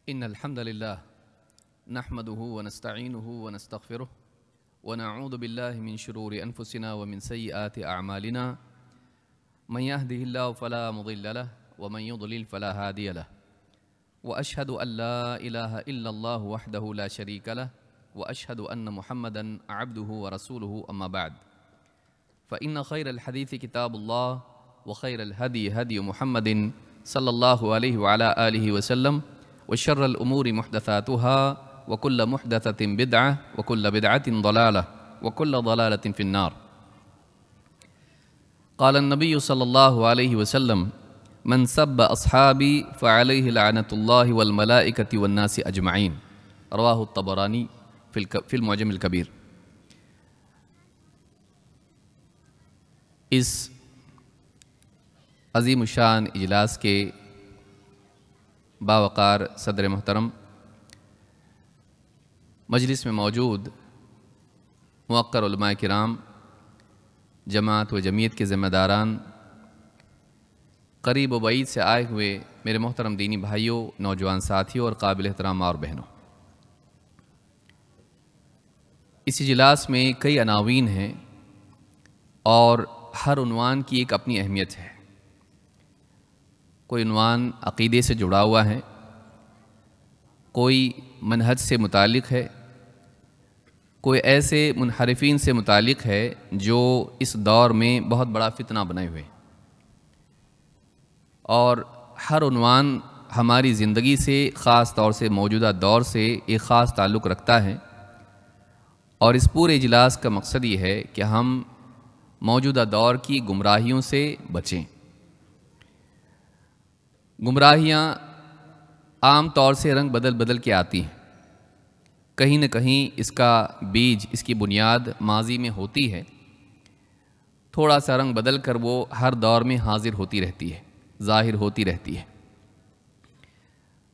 إن الحمد لله نحمده ونستعينه ونستغفره ونعوذ بالله من شرور أنفسنا ومن سيئات أعمالنا من يهده الله فلا مضل له ومن يضلل فلا هادي له وأشهد أن لا إله إلا الله وحده لا شريك له وأشهد أن محمدًا عبده ورسوله أما بعد فإن خير الحديث كتاب الله وخير الهدي هدي محمد صلى الله عليه وعلى آله وسلم وشر الأمور محدثاتها وكل محدثة بدعة وكل بدعة ضلالة وكل ضلالة في النار. قال النبي صلى الله عليه وسلم من سب أصحابي فعليه لعنة الله والملائكة والناس أجمعين. رواه الطبراني في المعجم الكبير. اس عظیم الشان اجلاس کے باوقار صدر محترم، مجلس میں موجود موقر علماء کرام، جماعت و جمعیت کے ذمہ داران، قریب و بعید سے آئے ہوئے میرے محترم دینی بھائیوں، نوجوان ساتھیوں اور قابل احترام ماں اور بہنوں، اس اجلاس میں کئی عناوین ہیں اور ہر عنوان کی ایک اپنی اہمیت ہے۔ کوئی عنوان عقیدے سے جڑا ہوا ہے، کوئی منہج سے متعلق ہے، کوئی ایسے منحرفین سے متعلق ہے جو اس دور میں بہت بڑا فتنہ بنے ہوئے، اور ہر عنوان ہماری زندگی سے، خاص طور سے موجودہ دور سے ایک خاص تعلق رکھتا ہے، اور اس پورے اجلاس کا مقصد یہ ہے کہ ہم موجودہ دور کی گمراہیوں سے بچیں۔ گمراہیاں عام طور سے رنگ بدل بدل کے آتی ہیں، کہیں نہ کہیں اس کا بیج، اس کی بنیاد ماضی میں ہوتی ہے، تھوڑا سا رنگ بدل کر وہ ہر دور میں حاضر ہوتی رہتی ہے، ظاہر ہوتی رہتی ہے۔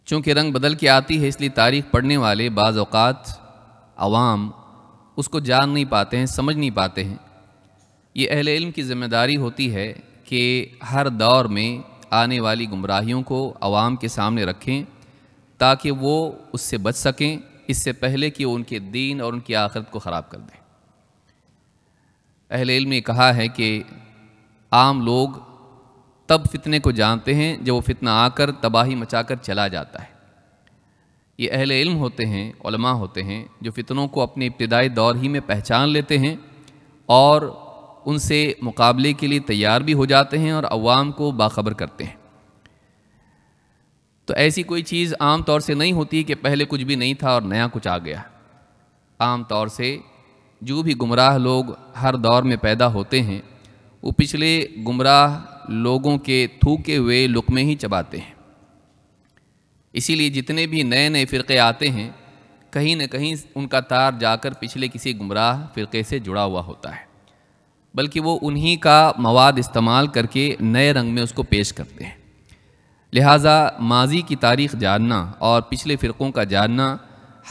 چونکہ رنگ بدل کے آتی ہے، اس لیے تاریخ پڑھنے والے بعض اوقات عوام اس کو جان نہیں پاتے ہیں، سمجھ نہیں پاتے ہیں۔ یہ اہل علم کی ذمہ داری ہوتی ہے کہ ہر دور میں آنے والی گمراہیوں کو عوام کے سامنے رکھیں تاکہ وہ اس سے بچ سکیں، اس سے پہلے کہ وہ ان کے دین اور ان کی آخرت کو خراب کر دیں۔ اہل علم نے کہا ہے کہ عام لوگ تب فتنے کو جانتے ہیں جب وہ فتنہ آ کر تباہی مچا کر چلا جاتا ہے۔ یہ اہل علم ہوتے ہیں، علماء ہوتے ہیں، جو فتنوں کو اپنے ابتدائی دور ہی میں پہچان لیتے ہیں اور ان سے مقابلے کے لیے تیار بھی ہو جاتے ہیں اور عوام کو باخبر کرتے ہیں۔ تو ایسی کوئی چیز عام طور سے نہیں ہوتی کہ پہلے کچھ بھی نہیں تھا اور نیا کچھ آ گیا۔ عام طور سے جو بھی گمراہ لوگ ہر دور میں پیدا ہوتے ہیں، وہ پچھلے گمراہ لوگوں کے تھوکے ہوئے لقمے ہی چباتے ہیں۔ اسی لیے جتنے بھی نئے نئے فرقے آتے ہیں، کہیں نہ کہیں ان کا تار جا کر پچھلے کسی گمراہ فرقے سے جڑا ہوا ہوتا ہے، بلکہ وہ انہی کا مواد استعمال کر کے نئے رنگ میں اس کو پیش کرتے ہیں۔ لہٰذا ماضی کی تاریخ جاننا اور پچھلے فرقوں کا جاننا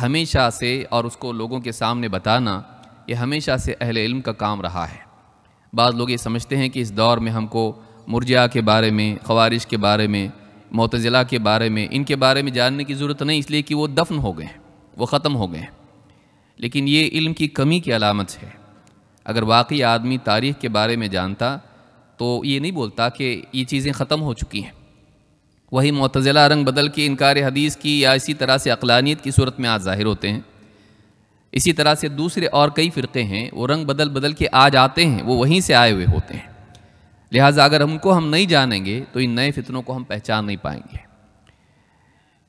ہمیشہ سے، اور اس کو لوگوں کے سامنے بتانا، یہ ہمیشہ سے اہل علم کا کام رہا ہے۔ بعض لوگ یہ سمجھتے ہیں کہ اس دور میں ہم کو مرجئہ کے بارے میں، خوارج کے بارے میں، معتزلہ کے بارے میں، ان کے بارے میں جاننے کی ضرورت نہیں، اس لیے کہ وہ دفن ہو گئے ہیں، وہ ختم ہو گئے ہیں۔ لیکن یہ علم کی کمی کی علامت ہے۔ اگر واقعی آدمی تاریخ کے بارے میں جانتا تو یہ نہیں بولتا کہ یہ چیزیں ختم ہو چکی ہیں۔ وہی معتزلہ رنگ بدل کے انکار حدیث کی یا اسی طرح سے عقلانیت کی صورت میں آج ظاہر ہوتے ہیں۔ اسی طرح سے دوسرے اور کئی فرقے ہیں، وہ رنگ بدل بدل کے آج آتے ہیں، وہ وہیں سے آئے ہوئے ہوتے ہیں۔ لہٰذا اگر ان کو ہم نہیں جانیں گے تو ان نئے فتنوں کو ہم پہچان نہیں پائیں گے۔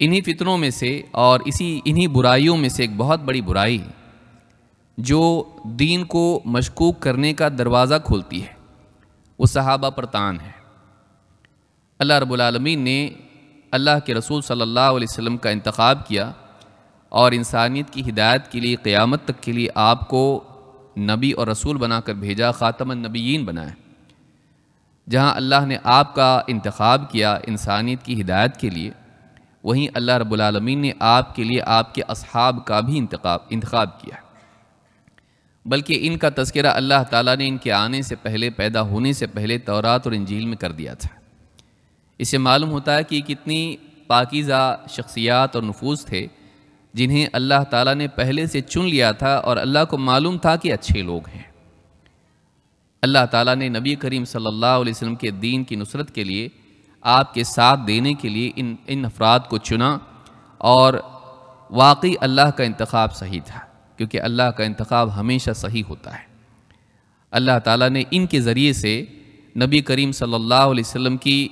انہی فتنوں میں سے اور انہی برائیوں میں سے ایک بہت بڑی برائی جو دین کو مشکوک کرنے کا دروازہ کھولتی ہے، وہ صحابہ پر طعن ہے۔ اللہ رب العالمین نے اللہ کے رسول صلی اللہ علیہ وسلم کا انتخاب کیا اور انسانیت کی ہدایت کے لیے قیامت تک کے لیے آپ کو نبی اور رسول بنا کر بھیجا، خاتم النبیین بنایا۔ جہاں اللہ نے آپ کا انتخاب کیا انسانیت کی ہدایت کے لیے، وہیں اللہ رب العالمین نے آپ کے لیے آپ کے اصحاب کا بھی انتخاب کیا، بلکہ ان کا تذکرہ اللہ تعالیٰ نے ان کے آنے سے پہلے، پیدا ہونے سے پہلے تورات اور انجیل میں کر دیا تھا۔ اس سے معلوم ہوتا ہے کہ کتنی پاکیزہ شخصیات اور نفوذ تھے جنہیں اللہ تعالیٰ نے پہلے سے چن لیا تھا اور اللہ کو معلوم تھا کہ اچھے لوگ ہیں۔ اللہ تعالیٰ نے نبی کریم صلی اللہ علیہ وسلم کے دین کی نصرت کے لیے، آپ کے ساتھ دینے کے لیے ان افراد کو چنا، اور واقعی اللہ کا انتخاب صحیح تھا، کیونکہ اللہ کا انتخاب ہمیشہ صحیح ہوتا ہے۔ اللہ تعالیٰ نے ان کے ذریعے سے نبی کریم صلی اللہ علیہ وسلم کی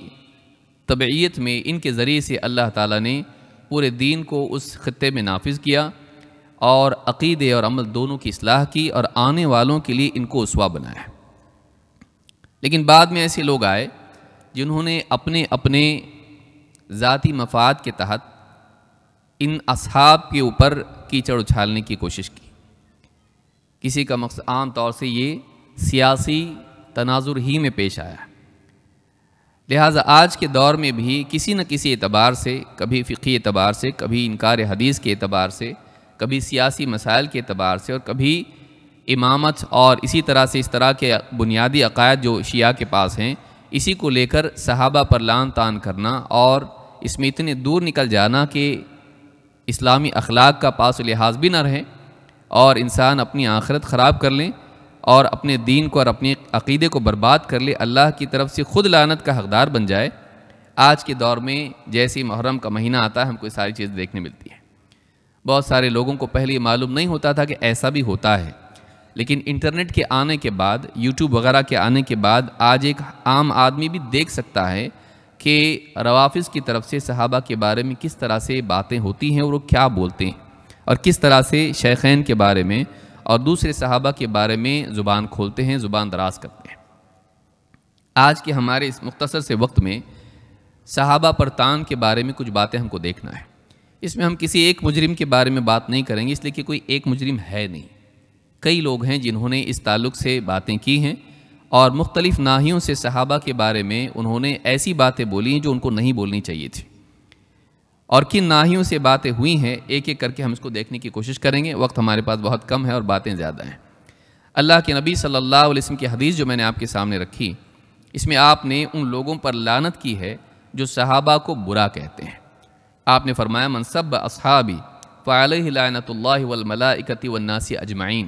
تبعیت میں، ان کے ذریعے سے اللہ تعالیٰ نے پورے دین کو اس خطے میں نافذ کیا اور عقیدے اور عمل دونوں کی اصلاح کی، اور آنے والوں کے لیے ان کو اسوہ بنایا۔ لیکن بعد میں ایسے لوگ آئے جنہوں نے اپنے اپنے ذاتی مفاد کے تحت ان اصحاب کے اوپر کیچڑ اچھالنے کی کوشش کی۔ کسی کا مقصد عام طور سے یہ سیاسی تناظر ہی میں پیش آیا، لہٰذا آج کے دور میں بھی کسی نہ کسی اعتبار سے، کبھی فقہی اعتبار سے، کبھی انکار حدیث کے اعتبار سے، کبھی سیاسی مسائل کے اعتبار سے، اور کبھی امامت اور اسی طرح سے اس طرح کے بنیادی عقائد جو شیعہ کے پاس ہیں، اسی کو لے کر صحابہ پر لعن طعن کرنا اور اس میں اتنے دور نکل جانا کہ اسلامی اخلاق کا پاس و لحاظ بھی نہ رہے اور انسان اپنی آخرت خراب کر لیں اور اپنے دین کو اور اپنے عقیدے کو برباد کر لے، اللہ کی طرف سے خود لعنت کا حقدار بن جائے۔ آج کے دور میں جیسے محرم کا مہینہ آتا ہے، ہم کو یہ ساری چیز دیکھنے ملتی ہے۔ بہت سارے لوگوں کو پہلے یہ معلوم نہیں ہوتا تھا کہ ایسا بھی ہوتا ہے، لیکن انٹرنیٹ کے آنے کے بعد، یوٹیوب وغیرہ کے آنے کے بعد آج ایک عام آدمی بھی دیکھ سکتا ہے کہ روافض کی طرف سے صحابہ کے بارے میں کس طرح سے باتیں ہوتی ہیں اور وہ کیا بولتے ہیں، اور کس طرح سے شیخین کے بارے میں اور دوسرے صحابہ کے بارے میں زبان کھولتے ہیں، زبان دراز کرتے ہیں۔ آج کے ہمارے اس مختصر سے وقت میں صحابہ پر طعن کے بارے میں کچھ باتیں ہم کو دیکھنا ہے۔ اس میں ہم کسی ایک مجرم کے بارے میں بات نہیں کریں گے، اس لیے کہ کوئی ایک مجرم ہے نہیں، کئی لوگ ہیں جنہوں نے اس تعلق سے باتیں کی ہیں اور مختلف ناحیوں سے صحابہ کے بارے میں انہوں نے ایسی باتیں بولی ہیں جو ان کو نہیں بولنی چاہیے تھی، اور کن ناحیوں سے باتیں ہوئی ہیں ایک ایک کر کے ہم اس کو دیکھنے کی کوشش کریں گے۔ وقت ہمارے پاس بہت کم ہے اور باتیں زیادہ ہیں۔ اللہ کے نبی صلی اللہ علیہ وسلم کی حدیث جو میں نے آپ کے سامنے رکھی، اس میں آپ نے ان لوگوں پر لعنت کی ہے جو صحابہ کو برا کہتے ہیں۔ آپ نے فرمایا من سب اصحابی فعلیہ لعنت اللہ والملائکۃ والناس اجمعین،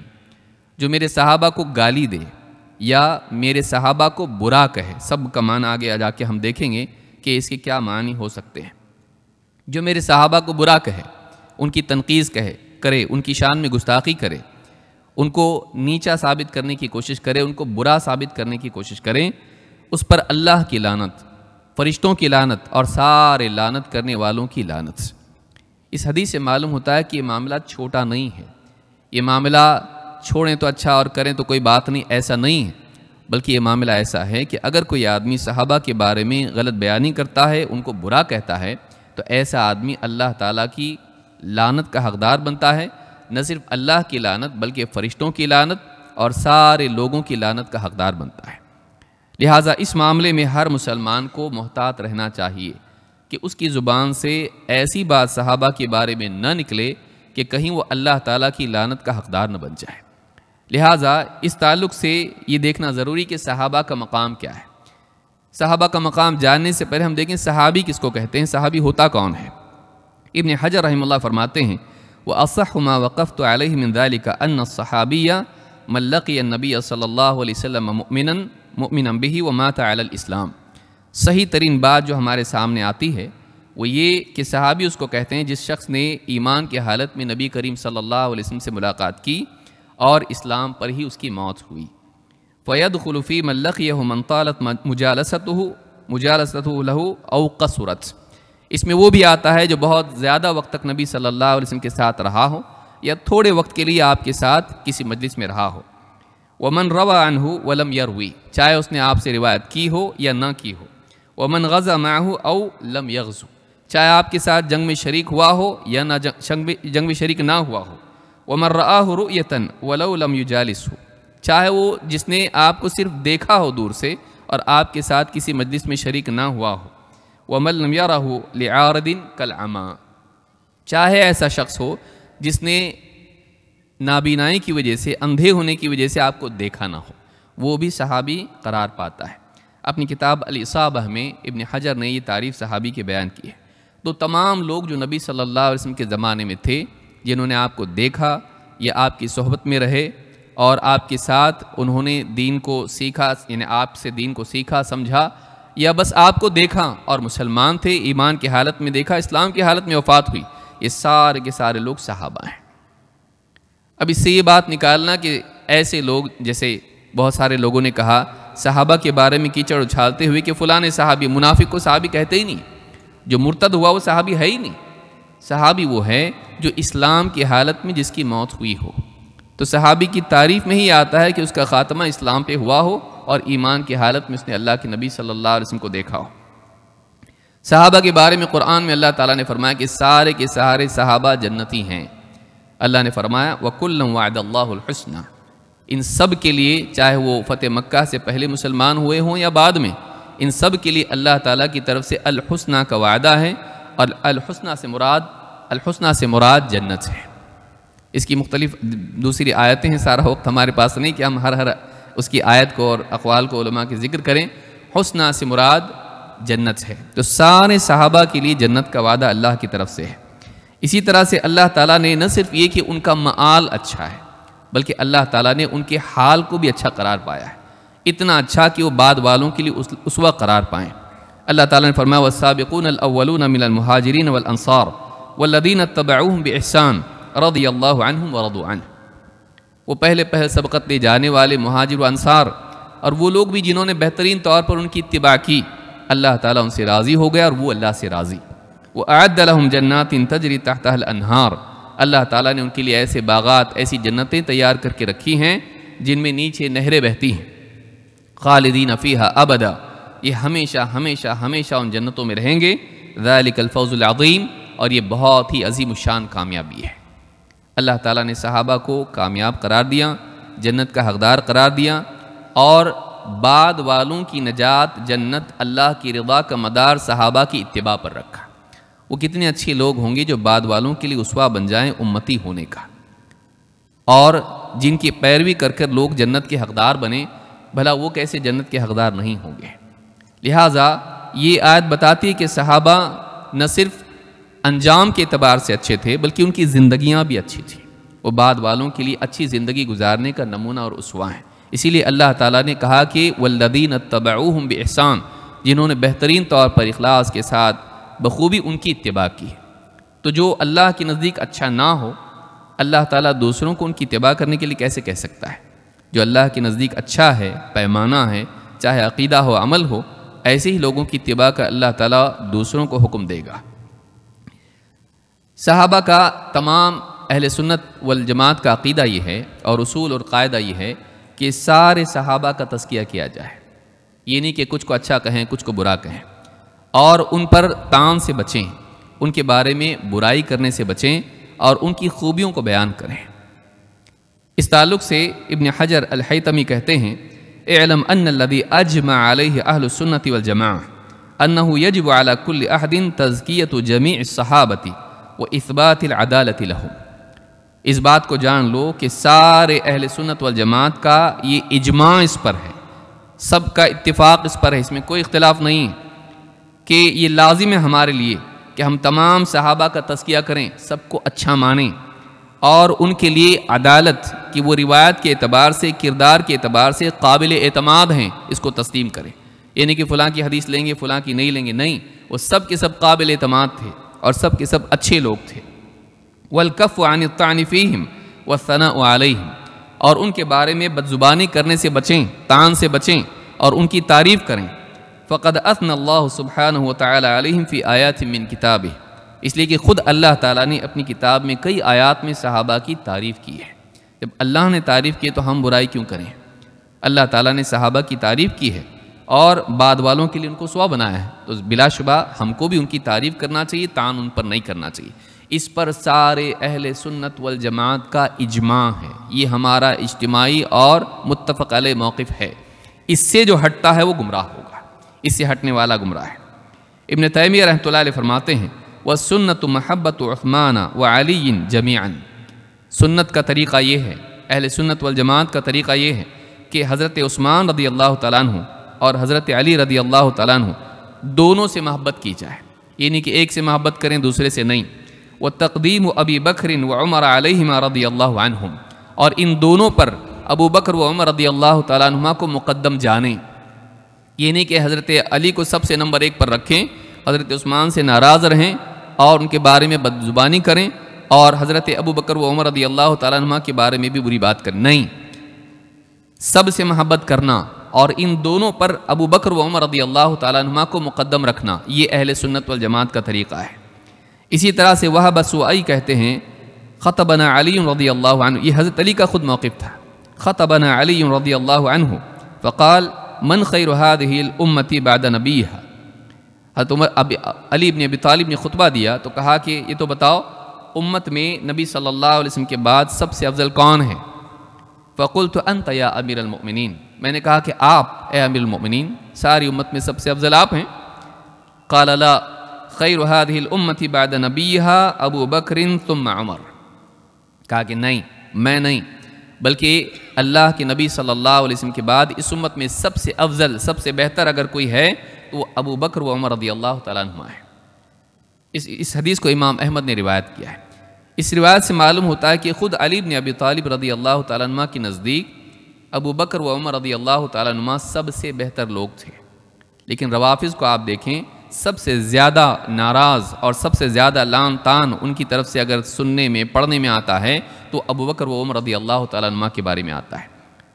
جو میرے صحابہ کو گالی دے یا میرے صحابہ کو برا کہے، سب کا معنی آگے جا کے ہم دیکھیں گے کہ اس کے کیا معنی ہو سکتے ہیں۔ جو میرے صحابہ کو برا کہے، ان کی تنقیص کرے، ان کی شان میں گستاخی کرے، ان کو نیچا ثابت کرنے کی کوشش کرے، ان کو برا ثابت کرنے کی کوشش کریں، اس پر اللہ کی لعنت، فرشتوں کی لعنت اور سارے لعنت کرنے والوں کی لعنت۔ اس حدیث سے معلوم ہوتا ہے کہ یہ معاملہ چھوٹا نہیں ہے، یہ معاملہ چھوڑیں تو اچھا اور کریں تو کوئی بات نہیں، ایسا نہیں ہے، بلکہ یہ معاملہ ایسا ہے کہ اگر کوئی آدمی صحابہ کے بارے میں غلط بیانی کرتا ہے، ان کو برا کہتا ہے، تو ایسا آدمی اللہ تعالیٰ کی لعنت کا حقدار بنتا ہے، نہ صرف اللہ کی لعنت بلکہ فرشتوں کی لعنت اور سارے لوگوں کی لعنت کا حقدار بنتا ہے۔ لہٰذا اس معاملے میں ہر مسلمان کو محتاط رہنا چاہیے کہ اس کی زبان سے ایسی بات صحابہ کے بارے میں نہ نکلے کہ کہیں وہ اللہ تعالیٰ کی لعنت کا حقدار نہ بن جائے۔ لہٰذا اس تعلق سے یہ دیکھنا ضروری کہ صحابہ کا مقام کیا ہے۔ صحابہ کا مقام جاننے سے پہلے ہم دیکھیں صحابی کس کو کہتے ہیں، صحابی ہوتا کون ہے۔ ابن حجر رحمہ اللہ فرماتے ہیں وَأَصَحُّ مَا وَقَفْتُ عَلَيْهِ مِنْ ذَلِكَ أَنَّ الصَّحَابِيَّ مَنْ لَقِيَ النَّبِيَّ صلی اللہ علیہ وسلم مؤمنا بِهِ وَمَاتَ عَلَى الْإِسْلَامِ۔ صحیح ترین بات جو ہمارے سامنے آتی ہے وہ یہ کہ صحابی اس کو کہتے ہیں جس شخص نے ایمان کی حالت میں نبی کریم صلی اللہ علیہ وسلم سے ملاقات کی اور اسلام پر ہی اس کی موت ہوئی۔ فَيَدْخُلُ فِي مَنْ لَقِيَهُ مَنْ طَالَتْ مُجَالَسَتُهُ لَهُ أَوْ قَصُرَتْ۔ اس میں وہ بھی آتا ہے جو بہت زیادہ وقت تک نبی صلی اللہ علیہ وسلم کے ساتھ رہا ہو یا تھوڑے وقت کے لیے آپ کے ساتھ کسی مجلس میں رہا ہو۔ وَمَنْ رَوَى عَنْهُ وَلَمْ يَرْوِي، چاہے اس نے آپ سے روایت کی ہو یا نہ کی ہو۔ وَمَنْ غَزَى مَعَهُ أَوْ لَمْ يَغْزُ، چاہے آپ کے ساتھ جنگ میں شریک ہوا ہو یا نہ جنگ میں شریک نہ ہوا ہو۔ وَمَنْ رَآهُ رُؤْيَةً وَلَوْ لَمْ يُجَالِسْهُ، چاہے وہ جس نے آپ کو صرف دیکھا ہو دور سے اور آپ کے ساتھ کسی مجلس میں شریک نہ ہوا ہو۔ وَمَنْ لَمْ يَرَهُ لِعَارِضٍ كَالْعَمَىٰ، چاہے ایسا شخص ہو جس نے نابینائی کی وجہ سے، اندھے ہونے کی وجہ سے آپ کو دیکھا نہ ہو، وہ بھی صحابی قرار پاتا ہے۔ اپنی کتاب الاصابہ میں ابن حجر نے یہ تعریف صحابی کی بیان کی ہے۔ تو تمام لوگ جو نبی صلی اللہ علیہ وسلم کے زمانے میں تھے، جنہوں نے آپ کو دیکھا یا آپ کی صحبت میں رہے اور آپ کے ساتھ انہوں نے دین کو سیکھا، یعنی آپ سے دین کو سیکھا سمجھا، یا بس آپ کو دیکھا اور مسلمان تھے، ایمان کی حالت میں دیکھا، اسلام کی حالت میں وفات ہوئی، یہ سارے کے سارے لوگ صحابہ ہیں۔ اب اس سے یہ بات نکالنا کہ ایسے لوگ، جیسے بہت سارے لوگوں نے کہا صحابہ کے بارے میں کیچڑ اچھالتے ہوئے کہ فلاں صحابی، منافق کو صحابی کہتے ہی نہیں، جو مرتد ہوا وہ صحابی ہے ہی نہیں۔ صحابی وہ ہے جو اسلام کی حالت میں جس کی موت ہوئی ہو، تو صحابی کی تعریف میں ہی آتا ہے کہ اس کا خاتمہ اسلام پہ ہوا ہو اور ایمان کی حالت میں اس نے اللہ کے نبی صلی اللہ علیہ وسلم کو دیکھا ہو۔ صحابہ کے بارے میں قرآن میں اللہ تعالیٰ نے فرمایا کہ سارے کے سارے صحابہ جنتی ہیں۔ اللہ نے فرمایا وَكُلًّا وَعَدَ اللَّهُ الْحُسْنَى، ان سب کے لیے، چاہے وہ فتح مکہ سے پہلے مسلمان ہوئے ہوں یا بعد میں، ان سب کے لیے اللہ تعالیٰ کی طرف سے الحسنہ کا وعدہ ہے، اور الحسنہ سے مراد جنت ہے۔ اس کی مختلف دوسری آیتیں ہیں، سارا وقت ہمارے پاس نہیں کہ ہم ہر اس کی آیت کو اور اقوال کو علماء کے ذکر کریں۔ حسنہ سے مراد جنت ہے، تو سارے صحابہ کے لیے جنت کا وعدہ اللہ کی طرف سے ہے۔ اسی طرح سے اللہ تعالیٰ نے نہ صرف یہ کہ ان کا مآل اچھا ہے، بلکہ اللہ تعالیٰ نے ان کے حال کو بھی اچھا قرار پایا ہے، اتنا اچھا کہ وہ بعد والوں کے لیے اسوہ قرار پائیں۔ اللہ تعالیٰ نے فرمایا والسابقون الاولون من المہاجرین والانصار والذین اتبعوہم بإحسان رضی اللہ عنہم ورضوا عنہ، وہ پہلے سبقت لے جانے والے مہاجر و انصار اور وہ لوگ بھی جنہوں نے بہترین طور پر ان کی اتباع کی، اللہ تعالیٰ ان سے راضی ہو گیا اور وہ اللہ سے راضی۔ وَأَعَدَّ لَهُمْ جَنَّاتٍ تَجْرِي تَحْتَهَا الْأَنْهَارُ، اللہ تعالیٰ نے ان کے لیے ایسے باغات، ایسی جنتیں تیار کر کے رکھی ہیں جن میں نیچے نہریں بہتی ہیں، خالدین فیہا ابدا، یہ ہمیشہ ہمیشہ ہمیشہ ان جنتوں میں رہیں گے، ذَلِكَ الْفَوْزُ الْعَظِيمُ، اور یہ بہت ہی عظیم الشان کامیابی ہے۔ اللہ تعالیٰ نے صحابہ کو کامیاب قرار دیا، جنت کا حقدار قرار دیا، اور بعد والوں کی نجات، جنت، اللہ کی رضا کا مدار صحابہ کی اتباع پر رکھا۔ وہ کتنے اچھے لوگ ہوں گے جو بعد والوں کے لیے اسوہ بن جائیں امتی ہونے کا، اور جن کی پیروی کر کر لوگ جنت کے حقدار بنیں، بھلا وہ کیسے جنت کے حقدار نہیں ہوں گے۔ لہٰذا یہ آیت بتاتی ہے کہ صحابہ نہ صرف انجام کے اعتبار سے اچھے تھے بلکہ ان کی زندگیاں بھی اچھی تھیں، وہ بعد والوں کے لیے اچھی زندگی گزارنے کا نمونہ اور اسوہ ہیں۔ اسی لیے اللہ تعالیٰ نے کہا کہ والذین اتبعوہم بإحسان، جنہوں نے بہترین طور پر اخلاص کے ساتھ بخوبی ان کی اتباع کی۔ تو جو اللہ کے نزدیک اچھا نہ ہو، اللہ تعالیٰ دوسروں کو ان کی اتباع کرنے کے لیے کیسے کہہ سکتا ہے؟ جو اللہ کے نزدیک اچھا ہے، پیمانہ ہے، چاہے عقیدہ ہو، عمل ہو، ایسے ہی لوگوں کی اتباع کا اللہ تعالیٰ دوسروں کو حکم دے گا۔ صحابہ کا تمام اہل سنت والجماعت کا عقیدہ یہ ہے اور اصول اور قاعدہ یہ ہے کہ سارے صحابہ کا تزکیہ کیا جائے، یہ نہیں کہ کچھ کو اچھا کہیں کچھ کو برا کہیں، اور ان پر طعن سے بچیں، ان کے بارے میں برائی کرنے سے بچیں اور ان کی خوبیوں کو بیان کریں۔ اس تعلق سے ابن حجر الحیتمی کہتے ہیں اعلم ان الذي اجمع علیہ اہل السنت والجماعہ انہ یجب علی کل احد تزکیۃ جمیع الصحابۃ واثبات العدالۃ لہم، اس بات کو جان لو کہ سارے اہل سنت والجماعت کا یہ اجماع اس پر ہے، سب کا اتفاق اس پر ہے، اس میں کوئی اختلاف نہیں کہ یہ لازم ہے ہمارے لیے کہ ہم تمام صحابہ کا تزکیہ کریں، سب کو اچھا مانیں، اور ان کے لیے عدالت کہ وہ روایت کے اعتبار سے، کردار کے اعتبار سے قابل اعتماد ہیں، اس کو تسلیم کریں۔ یعنی کہ فلاں کی حدیث لیں گے فلاں کی نہیں لیں گے، نہیں، وہ سب کے سب قابل اعتماد تھے اور سب کے سب اچھے لوگ تھے۔ والکف عن الطعن فیہم والثناء علیہم، اور ان کے بارے میں بدزبانی کرنے سے بچیں، طعن سے بچیں اور ان کی تعریف کریں۔ فقد اثنى اللہ سبحانہ وتعالی علیہم فی آیات من کتابہ، اس لیے کہ خود اللہ تعالیٰ نے اپنی کتاب میں کئی آیات میں صحابہ کی تعریف کی ہے۔ جب اللہ نے تعریف کی تو ہم برائی کیوں کریں؟ اللہ تعالیٰ نے صحابہ کی تعریف کی ہے اور بعد والوں کے لیے ان کو اسوہ بنایا ہے، تو بلا شبہ ہم کو بھی ان کی تعریف کرنا چاہیے، طعن ان پر نہیں کرنا چاہیے۔ اس پر سارے اہل سنت والجماعت کا اجماع ہے، یہ ہمارا اجتماعی اور متفق علیہ موقف ہے۔ اس سے جو ہٹتا ہے وہ گمراہ ہوگا، اس سے ہٹنے والا گمراہ ہے۔ ابن تیمیہ رحمۃ اللہ علیہ فرماتے ہیں وَالسُنَّةُ مَحَبَّةُ عُثْمَانَ وَعَلِيٍّ جَمِيعًا، سنت کا طریقہ یہ ہے، اہل سنت والجماعت کا طریقہ یہ ہے کہ حضرت عثمان رضی اللہ تعالیٰ عنہ اور حضرت علی رضی اللہ تعالیٰ عنہ دونوں سے محبت کی جائے، یعنی کہ ایک سے محبت کریں دوسرے سے نہیں. وتقدیم ابی بکر و عمر علیہما رضی اللہ عنہم، اور ان دونوں پر ابو بکر و عمر رضی اللہ تعالیٰ عنہما کو مقدم جانیں. یہ نہیں کہ حضرت علی کو سب سے نمبر 1 پر رکھیں، حضرت عثمان سے ناراض رہیں اور ان کے بارے میں بدزبانی کریں، اور حضرت ابو بکر و عمر رضی اللہ تعالیٰ عنہما کے بارے میں بھی بری بات کریں. نہیں، سب سے محبت کرنا اور ان دونوں پر ابو بکر و عمر رضی اللہ تعالیٰ عنہما کو مقدم رکھنا، یہ اہل سنت والجماعت کا طریقہ ہے. اسی طرح سے وہب سوائی کہتے ہیں خطبنا علی رضی اللہ عنہ، یہ حضرت علی کا خود موقف تھا. خطبنا علی رضی اللہ عنہ فقال من خیر هذه الامة بعد نبیها. حضرت علی بن ابی طالب نے خطبہ دیا تو کہا کہ یہ تو بتاؤ امت میں نبی صلی اللہ علیہ وسلم کے بعد سب سے افضل کون ہے؟ فقلت انت یا امیر المؤمنین، میں نے کہا کہ آپ اے امیر المؤمنین، ساری امت میں سب سے افضل آپ ہیں. قال لا خیر هذه الامة بعد نبیها ابو بکر ثم عمر. کہا کہ نہیں، میں نہیں، بلکہ اللہ کے نبی صلی اللہ علیہ وسلم کے بعد اس امت میں سب سے افضل، سب سے بہتر اگر کوئی ہے تو وہ ابو بکر و عمر رضی اللہ تعالیٰ عنہ ہے. اس حدیث کو امام احمد نے روایت کیا ہے. اس روایت سے معلوم ہوتا ہے کہ خود علی بن ابی طالب رضی اللہ تعالیٰ عنہ کے نزدیک ابو بکر و عمر رضی اللہ تعالیٰ عنہ سب سے بہتر لوگ تھے. لیکن روافض کو آپ دیکھیں، سب سے زیادہ ناراض اور سب سے زیادہ لعن طعن ان کی طرف سے اگر سننے میں پڑھنے میں آتا ہے تو ابو بکر و عمر رضی اللہ تعالیٰ عنہ کے بارے میں آتا ہے.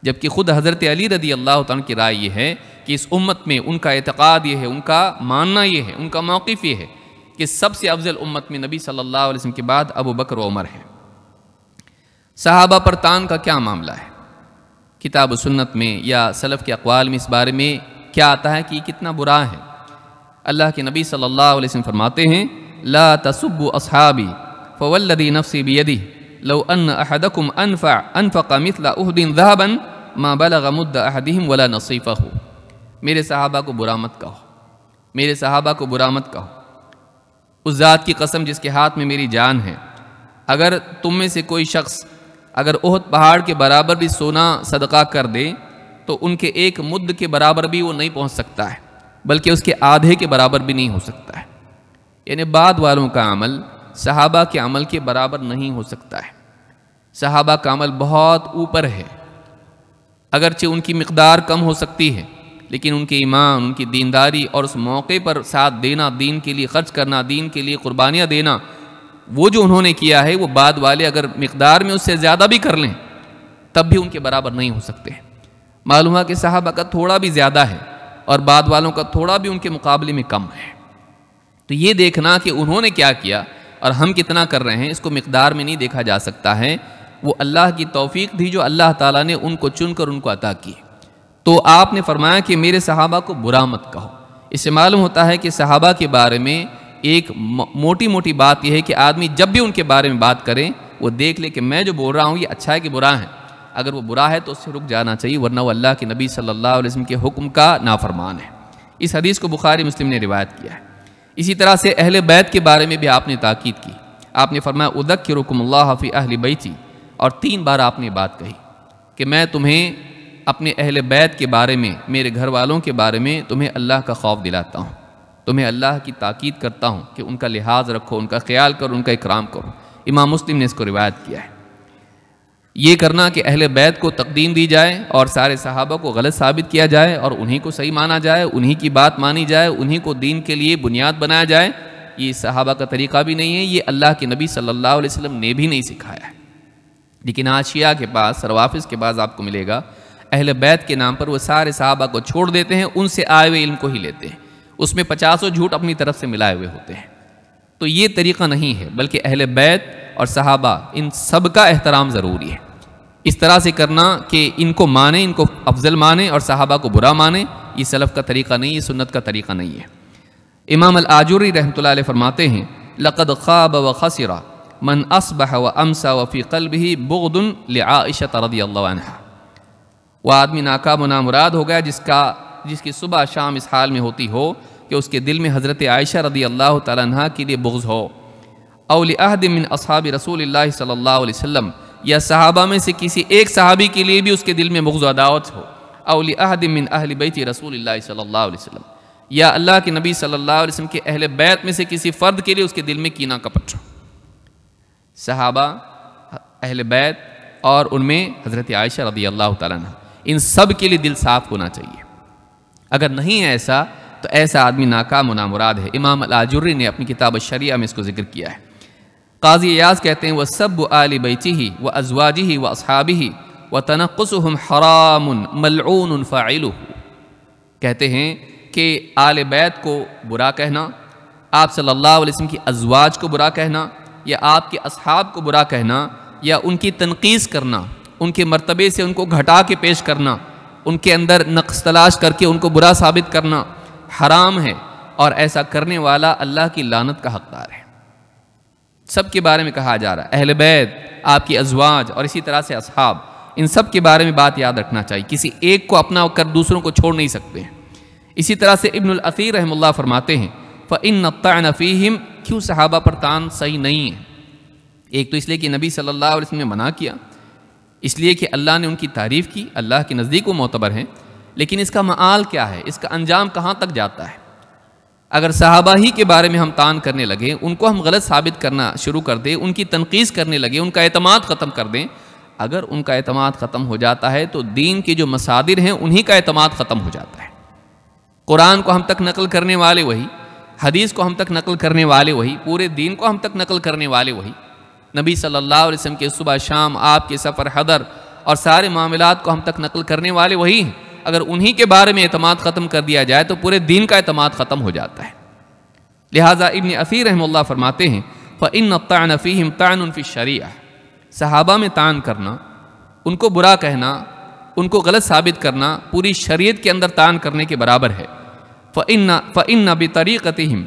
جبکہ خود حضرت علی رضی اللہ تعالیٰ عنہ کی رائے یہ ہے کہ اس امت میں ان کا اعتقاد یہ ہے، ان کا ماننا یہ ہے، ان کا موقف یہ ہے کہ سب سے افضل امت میں نبی صلی اللہ علیہ وسلم کے بعد ابو بکر و عمر ہے. صحابہ پر طعن کا کیا معاملہ ہے؟ کتاب و سنت میں یا سلف کے اقوال میں اس بارے میں کیا آتا ہے کہ یہ کتنا برا ہے؟ اللہ کے نبی صلی اللہ علیہ وسلم فرماتے ہیں لا تسبوا اصحابی فوالذی نفسی بیدہ لو ان احدکم انفق مثل احد ذهبا ما بلغ مد احدہم ولا نصیفہ. میرے صحابہ کو برا مت کہو، میرے صحابہ کو برا مت کہو. اس ذات کی قسم جس کے ہاتھ میں میری جان ہے، اگر تم میں سے کوئی شخص اگر احد پہاڑ کے برابر بھی سونا صدقہ کر دے تو ان کے ایک مد کے برابر بھی وہ نہیں پہنچ سکتا ہے، بلکہ اس کے آدھے کے برابر بھی نہیں ہو سکتا ہے. یعنی بعد والوں کا عمل صحابہ کے عمل کے برابر نہیں ہو سکتا ہے. صحابہ کا عمل بہت اوپر ہے، اگرچہ ان کی مقدار کم ہو سکتی ہے، لیکن ان کے ایمان، ان کی دینداری اور اس موقع پر ساتھ دینا، دین کے لیے خرچ کرنا، دین کے لیے قربانیاں دینا، وہ جو انہوں نے کیا ہے وہ بعد والے اگر مقدار میں اس سے زیادہ بھی کر لیں تب بھی ان کے برابر نہیں ہو سکتے. معلوم ہے کہ صحابہ کا تھوڑا بھی زیادہ ہے اور بعد والوں کا تھوڑا بھی ان کے مقابلے میں کم ہے. تو یہ دیکھنا کہ انہوں نے کیا کیا اور ہم کتنا کر رہے ہیں، اس کو مقدار میں نہیں دیکھا جا سکتا ہے. وہ اللہ کی توفیق تھی جو اللہ تعالیٰ نے ان کو چن کر ان کو عطا کی. تو آپ نے فرمایا کہ میرے صحابہ کو برا مت کہو. اس سے معلوم ہوتا ہے کہ صحابہ کے بارے میں ایک موٹی موٹی بات یہ ہے کہ آدمی جب بھی ان کے بارے میں بات کرے وہ دیکھ لے کہ میں جو بول رہا ہوں یہ اچھا ہے کہ برا ہے. اگر وہ برا ہے تو اس سے رک جانا چاہیے، ورنہ وہ اللہ کے نبی صلی اللہ علیہ وسلم کے حکم کا نافرمان ہے. اس حدیث کو بخاری مسلم نے روایت کیا ہے. اسی طرح سے اہل بیت کے بارے میں بھی آپ نے تاکید کی. آپ نے فرمایا اذکرکم اللہ فی اہل بیتی، اور 3 بار آپ نے بات کہی کہ میں تمہیں اپنے اہل بیت کے بارے میں، میرے گھر والوں کے بارے میں تمہیں اللہ کا خوف دلاتا ہوں، تمہیں اللہ کی تاکید کرتا ہوں کہ ان کا لحاظ رکھو، ان کا خیال کرو، ان کا اکرام کرو. امام مسلم نے اس کو روایت کیا ہے. یہ کرنا کہ اہل بیت کو تقدیم دی جائے اور سارے صحابہ کو غلط ثابت کیا جائے اور انہی کو صحیح مانا جائے، انہی کی بات مانی جائے، انہی کو دین کے لیے بنیاد بنایا جائے، یہ صحابہ کا طریقہ بھی نہیں ہے، یہ اللہ کے نبی صلی اللہ علیہ وسلم نے بھی نہیں سکھایا ہے. لیکن آج شیعہ کے پاس، روافض کے پاس آپ کو ملے گا اہل بیت کے نام پر وہ سارے صحابہ کو چھوڑ دیتے ہیں، ان سے آئے ہوئے علم کو ہی لیتے ہیں، اس میں 50 جھوٹ اپنی طرف سے ملائے ہوئے ہوتے ہیں. تو یہ طریقہ نہیں ہے، بلکہ اہل بیت اور صحابہ ان سب کا احترام ضروری ہے. اس طرح سے کرنا کہ ان کو مانیں، ان کو افضل مانیں اور صحابہ کو برا مانیں، یہ سلف کا طریقہ نہیں، یہ سنت کا طریقہ نہیں ہے. امام الآجری رحمۃ اللہ علیہ فرماتے ہیں لقد خاب وخسر من اصبح وامسى وفي قلبه بغض لعائشة رضی اللہ عنہا. وہ آدمی ناکام و نامراد ہو گیا جس کی صبح شام اس حال میں ہوتی ہو کہ اس کے دل میں حضرت عائشہ رضی اللہ تعالیٰ عنہا کے لیے بغض ہو. او لأحد من اصحاب رسول اللہ صلی اللہ علیہ وسلم، یا صحابہ میں سے کسی ایک صحابی کے لیے بھی اس کے دل میں بغض و عداوت ہو. او لأحد من اہل بیت رسول اللہ صلی اللہ علیہ وسلم، یا اللہ کے نبی صلی اللہ علیہ وسلم کے اہل بیت میں سے کسی فرد کے لیے اس کے دل میں کینہ کپٹ ہو۔ صحابہ، اہل بیت اور ان میں حضرت عائشہ رضی اللہ تعالیٰ عنہ، ان سب کے لیے دل صاف ہونا چاہیے۔ اگر نہیں ہے ایسا تو ایسا آدمی ناکام و نامراد ہے۔ امام الاجری نے اپنی کتاب الشریعہ میں اس کو ذکر کیا ہے۔ قاضی ایاز کہتے ہیں وَسَبُّ آلِ بَيْتِهِ وَأَزْوَاجِهِ وَأَصْحَابِهِ وَتَنَقُّصُهُمْ حَرَامٌ مَلْعُونٌ فَاعِلُهُ، کہتے ہیں کہ آل بیت کو برا کہنا، آپ صلی اللہ علیہ وسلم کی ازواج کو برا کہنا یا آپ کے اصحاب کو برا کہنا یا ان کی تنقیص کرنا، ان کے مرتبے سے ان کو گھٹا کے پیش کرنا، ان کے اندر نقص تلاش کر کے ان کو برا ثابت کرنا حرام ہے، اور ایسا کرنے والا اللہ کی لعنت کا حقدار ہے۔ سب کے بارے میں کہا جا رہا ہے، اہل بیت، آپ کی ازواج اور اسی طرح سے اصحاب، ان سب کے بارے میں بات یاد رکھنا چاہیے۔ کسی ایک کو اپنا کر دوسروں کو چھوڑ نہیں سکتے ہیں۔ اسی طرح سے ابن الاثیر رحمہ اللہ فرماتے ہیں فَإِنَّ الطَّعْنَ فِيهِمْ، کیوں صحابہ پر تان صحیح نہیں ہے؟ ایک تو اس لیے کہ نبی صلی اللہ علیہ وسلم نے منع کیا، اس لیے کہ اللہ نے ان کی تعریف کی، اللہ کے نزدیک وہ معتبر ہیں، لیکن اس کا معال کیا ہے، اس کا انجام کہاں تک جاتا ہے؟ اگر صحابہ ہی کے بارے میں ہم تان کرنے لگے، ان کو ہم غلط ثابت کرنا شروع کر دیں، ان کی تنقیص کرنے لگے، ان کا اعتماد ختم کر دیں، اگر ان کا اعتماد ختم ہو جاتا ہے تو دین کے جو مصادر ہیں انہی کا اعتماد ختم ہو جاتا ہے۔ قرآن کو ہم تک نقل کرنے والے وہی، حدیث کو ہم تک نقل کرنے والے وہی، پورے دین کو ہم تک نقل کرنے والے وہی، نبی صلی اللہ علیہ وسلم کے صبح شام، آپ کے سفر حضر اور سارے معاملات کو ہم تک نقل کرنے والے وہی ہیں۔ اگر انہی کے بارے میں اعتماد ختم کر دیا جائے تو پورے دین کا اعتماد ختم ہو جاتا ہے۔ لہٰذا ابن اثیر رحمہ اللہ فرماتے ہیں فَإِنَّ الطَّعْنَ فِيهِمْ طَعْنٌ فِي الشَّرِيعَةِ، صحابہ میں طعن کرنا، ان کو برا کہنا، ان کو غلط ثابت کرنا پوری شریعت کے اندر طعن کرنے کے برابر ہے۔ فَإِنَّ بِطَرِيقَتِهِمْ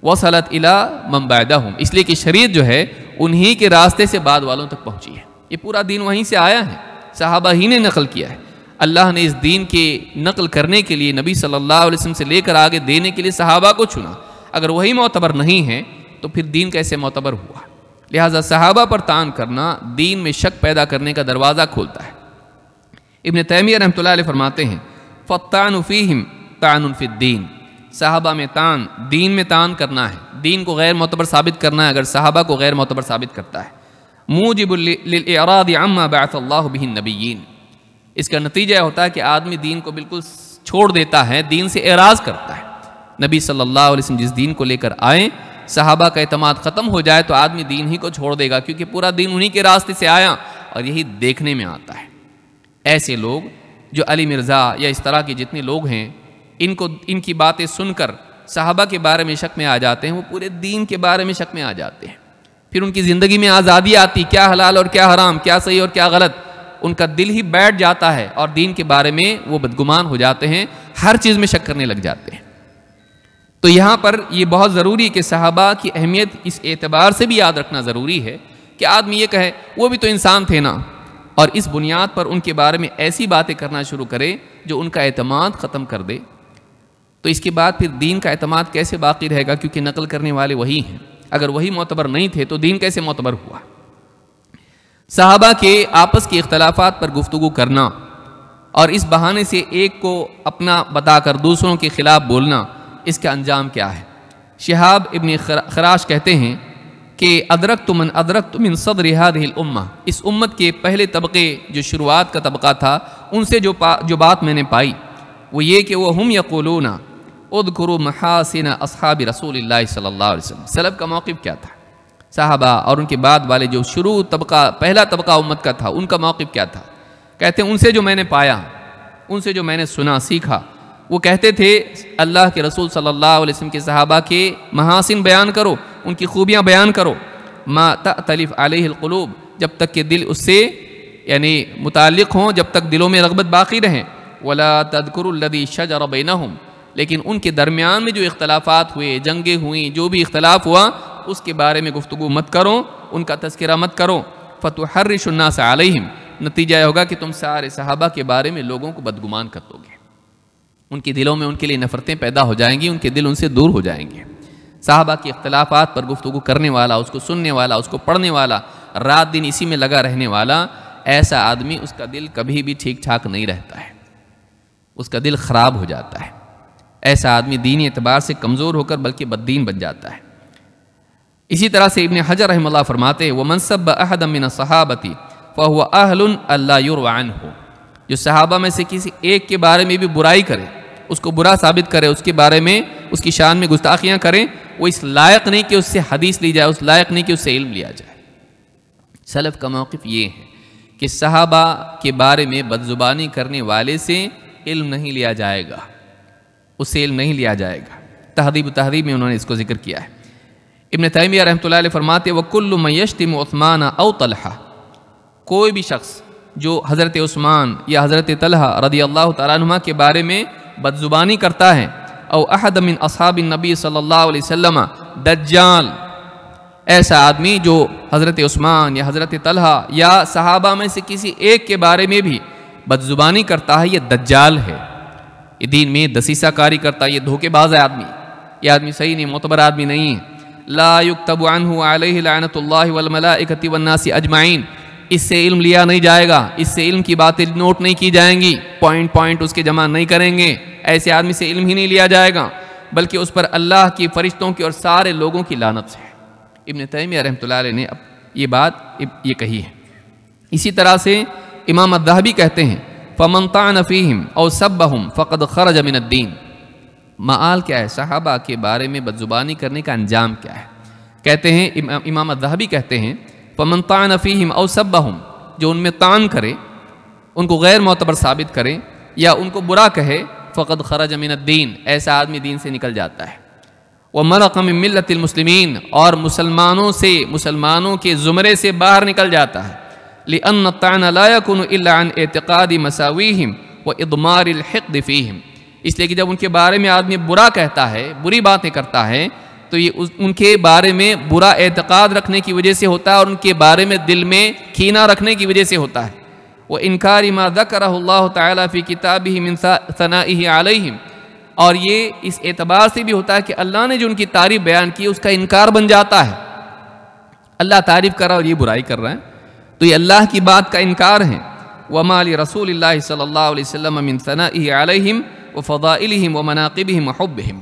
وَصَلَتْ إِلَىٰ مَنْ بَعْدَهُمْ، اس لیے کہ شریعت جو ہے انہی کے راستے سے بعد والوں تک پہنچی ہے۔ یہ پورا دین وہیں سے آیا ہے، صحابہ ہی نے نقل کیا ہے۔ اللہ نے اس دین کے نقل کرنے کے لیے نبی صلی اللہ علیہ وسلم سے لے کر آگے دینے کے لیے صحابہ کو چنا۔ اگر وہی معتبر نہیں ہے تو پھر دین کیسے معتبر ہوا؟ لہٰذا صحابہ پر طعن کرنا دین میں شک پیدا کرنے کا دروازہ کھولتا ہے۔ ابن تیمیہ رحمۃ اللہ علیہ فرماتے ہیں فَالطَّعْنُ فِيهِمْ طَعْنٌ فِي الدِّينِ، صحابہ میں طعن، دین میں طعن کرنا ہے، دین کو غیر معتبر ثابت کرنا ہے اگر صحابہ کو غیر معتبر ثابت کرتا ہے۔ موجب للإعراض عما بعث اللہ بہ النبیین، اس کا نتیجہ ہوتا ہے کہ آدمی دین کو بالکل چھوڑ دیتا ہے، دین سے اعراض کرتا ہے۔ نبی صلی اللہ علیہ وسلم جس دین کو لے کر آئیں، صحابہ کا اعتماد ختم ہو جائے تو آدمی دین ہی کو چھوڑ دے گا، کیونکہ پورا دین انہی کے راستے سے آیا اور یہی دیکھنے میں آتا ہے۔ ایسے لوگ جو علی مرزا یا اس طرح کے جتنے لوگ ہیں، ان کی باتیں سن کر صحابہ کے بارے میں شک میں آ جاتے ہیں، وہ پورے دین کے بارے میں شک میں آ جاتے ہیں۔ پھر ان کی زندگی میں آزادی آتی، کیا حلال اور کیا حرام، کیا صحیح اور کیا غلط، ان کا دل ہی بیٹھ جاتا ہے اور دین کے بارے میں وہ بدگمان ہو جاتے ہیں، ہر چیز میں شک کرنے لگ جاتے ہیں۔ تو یہاں پر یہ بہت ضروری ہے کہ صحابہ کی اہمیت اس اعتبار سے بھی یاد رکھنا ضروری ہے کہ آدمی یہ کہے وہ بھی تو انسان تھے نا، اور اس بنیاد پر ان کے بارے میں ایسی باتیں کرنا شروع کرے جو ان کا اعتماد ختم کر دے، تو اس کے بعد پھر دین کا اعتماد کیسے باقی رہے گا؟ کیونکہ نقل کرنے والے وہی ہیں۔ اگر وہی معتبر نہیں تھے تو دین کیسے معتبر ہوا؟ صحابہ کے آپس کے اختلافات پر گفتگو کرنا اور اس بہانے سے ایک کو اپنا بتا کر دوسروں کے خلاف بولنا، اس کا انجام کیا ہے؟ شہاب ابن خراش کہتے ہیں کہ ادرکت من صدر هذه الامہ، اس امت کے پہلے طبقے جو شروعات کا طبقہ تھا، ان سے جو بات میں نے پائی وہ یہ کہ وہ ہم یقولون اذکروا محاسن اصحاب رسول اللہ صلی اللہ علیہ وسلم، سلف کا موقف کیا تھا؟ صحابہ اور ان کے بعد والے جو شروع طبقہ، پہلا طبقہ امت کا تھا، ان کا موقف کیا تھا؟ کہتے ہیں ان سے جو میں نے پایا، ان سے جو میں نے سنا سیکھا، وہ کہتے تھے اللہ کے رسول صلی اللہ علیہ وسلم کے صحابہ کے محاسن بیان کرو، ان کی خوبیاں بیان کرو، ما تأتلف علیہ القلوب، جب تک کہ دل اس سے یعنی متعلق ہوں، جب تک دلوں میں رغبت باقی رہیں، ولا تذکروا الذی شجر بینہم، لیکن ان کے درمیان میں جو اختلافات ہوئے، جنگیں ہوئیں، جو بھی اختلاف ہوا اس کے بارے میں گفتگو مت کرو، ان کا تذکرہ مت کرو، فتحرش الناس علیہم، نتیجہ یہ ہوگا کہ تم سارے صحابہ کے بارے میں لوگوں کو بدگمان کر دو گے، ان کے دلوں میں ان کے لیے نفرتیں پیدا ہو جائیں گی، ان کے دل ان سے دور ہو جائیں گے۔ صحابہ کے اختلافات پر گفتگو کرنے والا، اس کو سننے والا، اس کو پڑھنے والا، رات دن اسی میں لگا رہنے والا، ایسا آدمی اس کا دل کبھی بھی ٹھیک ٹھاک نہیں رہتا ہے، اس کا دل خراب ہو جاتا ہے۔ ایسا آدمی دینی اعتبار سے کمزور ہو کر بلکہ بددین بن جاتا ہے۔ اسی طرح سے ابن حجر رحمہ اللہ فرماتے ہیں وَمَنْ سَبَّ أَحَدًا مِّنَ الصَّحَابَةِ فَهُوَ أَهْلٌ أَلَّا يُرْوَ عَنْهُ، جو صحابہ میں سے کسی ایک کے بارے میں بھی برائی کرے، اس کو برا ثابت کرے، اس کے بارے میں اس کی شان میں گستاخیاں کریں، وہ اس لائق نہیں کہ اس سے حدیث لی جائے، اس لائق نہیں کہ اس سے علم لیا جائے۔ سلف کا موقف یہ ہے کہ صحابہ کے بارے میں بدزبانی کرنے والے سے علم نہیں لیا جائے گا، اس سے علم نہیں لیا جائے گا۔ تہذیب و تہذیب میں انہوں نے اس کو ذکر کیا ہے۔ ابن تیمیہ رحمۃ اللہ علیہ فرماتے وَكُلُّ مَن يَشْتِمُ عُثْمَانَ أَوْ طَلْحَةَ، کوئی بھی شخص جو حضرت عثمان یا حضرت طلحہ رضی اللہ تعالیٰ عنہما کے بارے میں بدزبانی کرتا ہے، او احد من اصحاب النبی صلی اللہ علیہ وسلم دجال، ایسا آدمی جو حضرت عثمان یا حضرت طلحہ یا صحابہ میں سے کسی ایک کے بارے میں بھی بدزبانی کرتا ہے، یہ دجال ہے، یہ دین میں دسیسہ کاری کرتا ہے، یہ دھوکے باز ہے آدمی، یہ آدمی صحیح نہیں، معتبر آدمی نہیں ہے۔ لا یکتب عنہ علیہ لعنت اللہ والملائکۃ والناس اجمعین، اس سے علم لیا نہیں جائے گا، اس سے علم کی باتیں نوٹ نہیں کی جائیں گی، پوائنٹ اس کے جمع نہیں کریں گے، ایسے آدمی سے علم ہی نہیں لیا جائے گا، بلکہ اس پر اللہ کی، فرشتوں کی اور سارے لوگوں کی لعنت ہے۔ ابن تیمیہ رحمۃ اللہ علیہ نے یہ بات یہ کہی ہے۔ اسی طرح سے امام الذہبی کہتے ہیں فَمَنْ طَعْنَ فِيهِمْ أَوْ سَبَّهُمْ فَقَدْ خَرَجَ مِنَ الدِّينِ، مآل کیا ہے، صحابہ کے بارے میں بدزبانی کرنے کا انجام کیا ہے؟ کہتے ہیں امام الذہبی کہتے ہیں فَمَنْ طَعْنَ فِيهِمْ أَوْ سَبَّهُمْ، جو ان میں طعن کرے، ان کو غیر معتبر ثابت کرے یا ان کو برا کہے، فَقَدْ خَرَجَ مِنَ الدِّينِ، ایسا آدمی دین سے نکل جاتا ہے۔ وَمَرَقَ مِن مِلَّةِ الْمُسْلِمِينَ، اور مسلمانوں کے زمرے سے باہر نکل جاتا ہے۔ لِأَنَّ الطَّعْنَ لَا يَكُونُ إِلَّا عَنْ اعْتِقَادِ مَسَاوِيهِمْ وَإِضْمَارِ الْحِقْدِ فِيهِمْ، اس لیے کہ جب ان کے بارے میں آدمی برا کہتا ہے، بری باتیں کرتا ہے، تو یہ ان کے بارے میں برا اعتقاد رکھنے کی وجہ سے ہوتا ہے، اور ان کے بارے میں دل میں کینہ رکھنے کی وجہ سے ہوتا ہے۔ وَإِنْكَارِ مَا ذَكَرَهُ اللَّهُ تَعَالَى فِي كِتَابِهِ مِنْ ثَنَائِهِ عَلَيْهِمْ، اور یہ اس اعتبار سے بھی ہوتا ہے کہ اللہ نے جو ان کی تعریف بیان کی اس کا انکار بن جاتا ہے۔ اللہ تعریف کر رہا اور یہ برائی کر رہا ہے، تو یہ اللہ کی بات کا انکار ہے۔ وَمَا لِرَسُولِ اللَّهِ صلی اللہ علیہ وسلم مِنْ ثَنَائِهِ عَلَيْهِمْ وَفَضَائِلِهِمْ وَمَنَاقِبِهِمْ وَحُبِّهِمْ،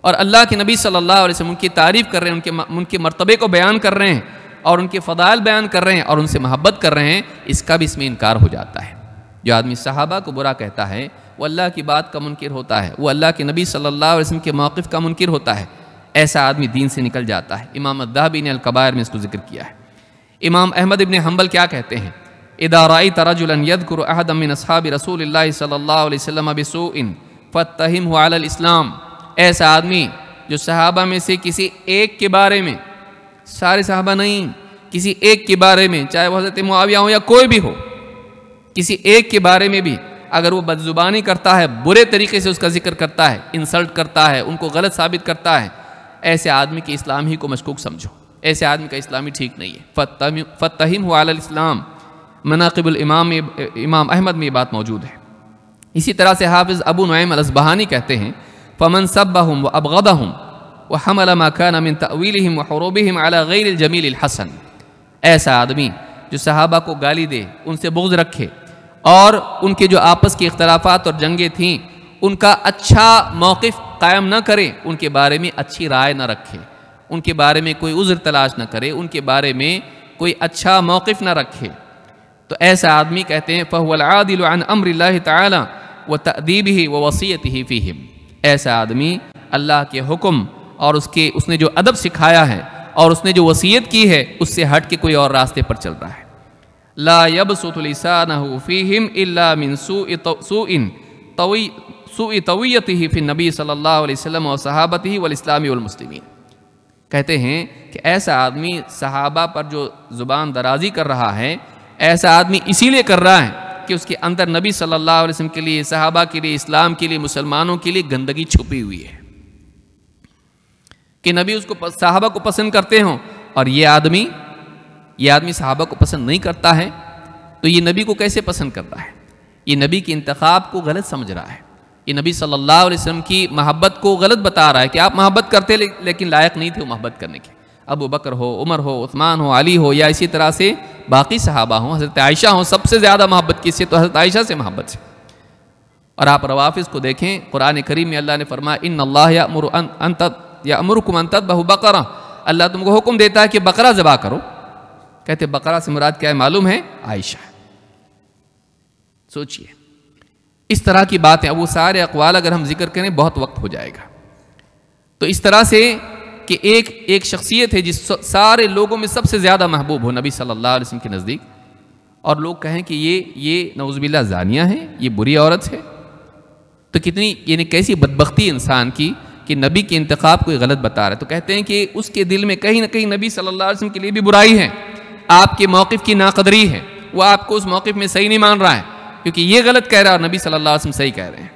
اور اللہ کے نبی صلی اللہ علیہ وسلم ان کی تعریف کر رہے ہیں، ان کے مرتبے کو بیان کر رہے ہیں اور ان کے فضائل بیان کر رہے ہیں اور ان سے محبت کر رہے ہیں، اس کا بھی اس میں انکار ہو جاتا ہے۔ جو آدمی صحابہ کو برا کہتا ہے وہ اللہ کی بات کا منکر ہوتا ہے، وہ اللہ کے نبی صلی اللہ علیہ وسلم کے موقف کا منکر ہوتا ہے، ایسا آدمی دین سے نکل جاتا ہے۔ امام الذہبی نے الکبائر میں اس کو ذکر کیا ہے۔ امام احمد ابن حنبل کیا کہتے ہیں اذا رأيت رجلا يذكر احدا من اصحاب رسول اللہ صلی اللہ علیہ وسلم بسوء فاتهمه على الاسلام، ایسا آدمی جو صحابہ میں سے کسی ایک کے بارے میں، سارے صحابہ نہیں، کسی ایک کے بارے میں، چاہے وہ حضرت معاویہ ہو یا کوئی بھی ہو، کسی ایک کے بارے میں بھی اگر وہ بدزبانی کرتا ہے، برے طریقے سے اس کا ذکر کرتا ہے، انسلٹ کرتا ہے، ان کو غلط ثابت کرتا ہے، ایسے آدمی کے اسلام ہی کو مشکوک سمجھو، ایسے آدمی کا اسلامی ٹھیک نہیں ہے۔ فَاتَّهِمْهُ عَلَى الْإِسْلَامِ، مناقب الامام امام احمد میں یہ بات موجود ہے۔ اسی طرح سے حافظ ابو نعیم الاصبہانی کہتے ہیں فَمَنْ سَبَّهُمْ وَأَبْغَضَهُمْ وَحَمَلَ مَا كَانَ مِنْ تَأْوِيلِهِمْ وَحُرُوبِهِمْ عَلَى غَيْرِ الْجَمِيلِ الْحَسَنِ، ایسا آدمی جو صحابہ کو گالی دے، ان سے بغض رکھے اور ان کے جو آپس کی اختلافات اور جنگیں تھیں ان کا اچھا موقف قائم نہ کرے، ان کے بارے میں اچھی رائے نہ رکھے، ان کے بارے میں کوئی عذر تلاش نہ کرے، ان کے بارے میں کوئی اچھا موقف نہ رکھے، تو ایسا آدمی کہتے ہیں فَهُوَ الْعَادِلُ عَنْ أَمْرِ اللَّهِ تَعَالَى وَتَأْدِيبِهِ وَوَصِيَّتِهِ فِيهِمْ، ایسا آدمی اللہ کے حکم اور اس نے جو ادب سکھایا ہے اور اس نے جو وصیت کی ہے اس سے ہٹ کے کوئی اور راستے پر چل رہا ہے۔ لا يبسط لسانه فيهم الا من سوء طويته في النبي صلی اللہ علیہ وسلم وصحابته والاسلام والمسلمین، کہتے ہیں کہ ایسا آدمی صحابہ پر جو زبان درازی کر رہا ہے، ایسا آدمی اسی لیے کر رہا ہے کہ اس کے اندر نبی صلی اللہ علیہ وسلم کے لیے، صحابہ کے لیے، اسلام کے لیے، مسلمانوں کے لیے گندگی چھپی ہوئی ہے، کہ نبی اس کو صحابہ کو پسند کرتے ہوں اور یہ آدمی صحابہ کو پسند نہیں کرتا ہے، تو یہ نبی کو کیسے پسند کرتا ہے؟ یہ نبی کے انتخاب کو غلط سمجھ رہا ہے، یہ نبی صلی اللہ علیہ وسلم کی محبت کو غلط بتا رہا ہے کہ آپ محبت کرتے لیکن لائق نہیں تھے وہ محبت کرنے کے۔ ابو بکر ہو، عمر ہو، عثمان ہو، علی ہو، یا اسی طرح سے باقی صحابہ ہوں، حضرت عائشہ ہوں، سب سے زیادہ محبت کس سے؟ تو حضرت عائشہ سے محبت سے۔ اور آپ روافظ کو دیکھیں، قرآن کریم میں اللہ نے فرمایا ان اللہ یأمرکم ان تذبحوا بقرہ، اللہ تم کو حکم دیتا ہے کہ بقرہ ذبح کرو. کہتے بقرہ سے مراد کیا ہے معلوم ہے؟ عائشہ. سوچئے اس طرح کی باتیں، اب وہ سارے اقوال اگر ہم ذکر کریں بہت وقت ہو جائے گا. تو اس طرح سے کہ ایک شخصیت ہے جس سارے لوگوں میں سب سے زیادہ محبوب ہو نبی صلی اللہ علیہ وسلم کے نزدیک، اور لوگ کہیں کہ یہ نعوذ باللہ زانیہ ہے، یہ بری عورت ہے، تو کتنی یعنی کیسی بدبختی انسان کی کہ نبی کے انتخاب کوئی غلط بتا رہا ہے. تو کہتے ہیں کہ اس کے دل میں کہیں نہ کہیں نبی صلی اللہ علیہ وسلم کے لیے بھی برائی ہے، آپ کے موقف کی ناقدری ہے، وہ آپ کو اس موقف میں صحیح نہیں مان رہا ہے کیونکہ یہ غلط کہہ رہا ہے اور نبی صلی اللہ علیہ وسلم صحیح کہہ رہے ہیں.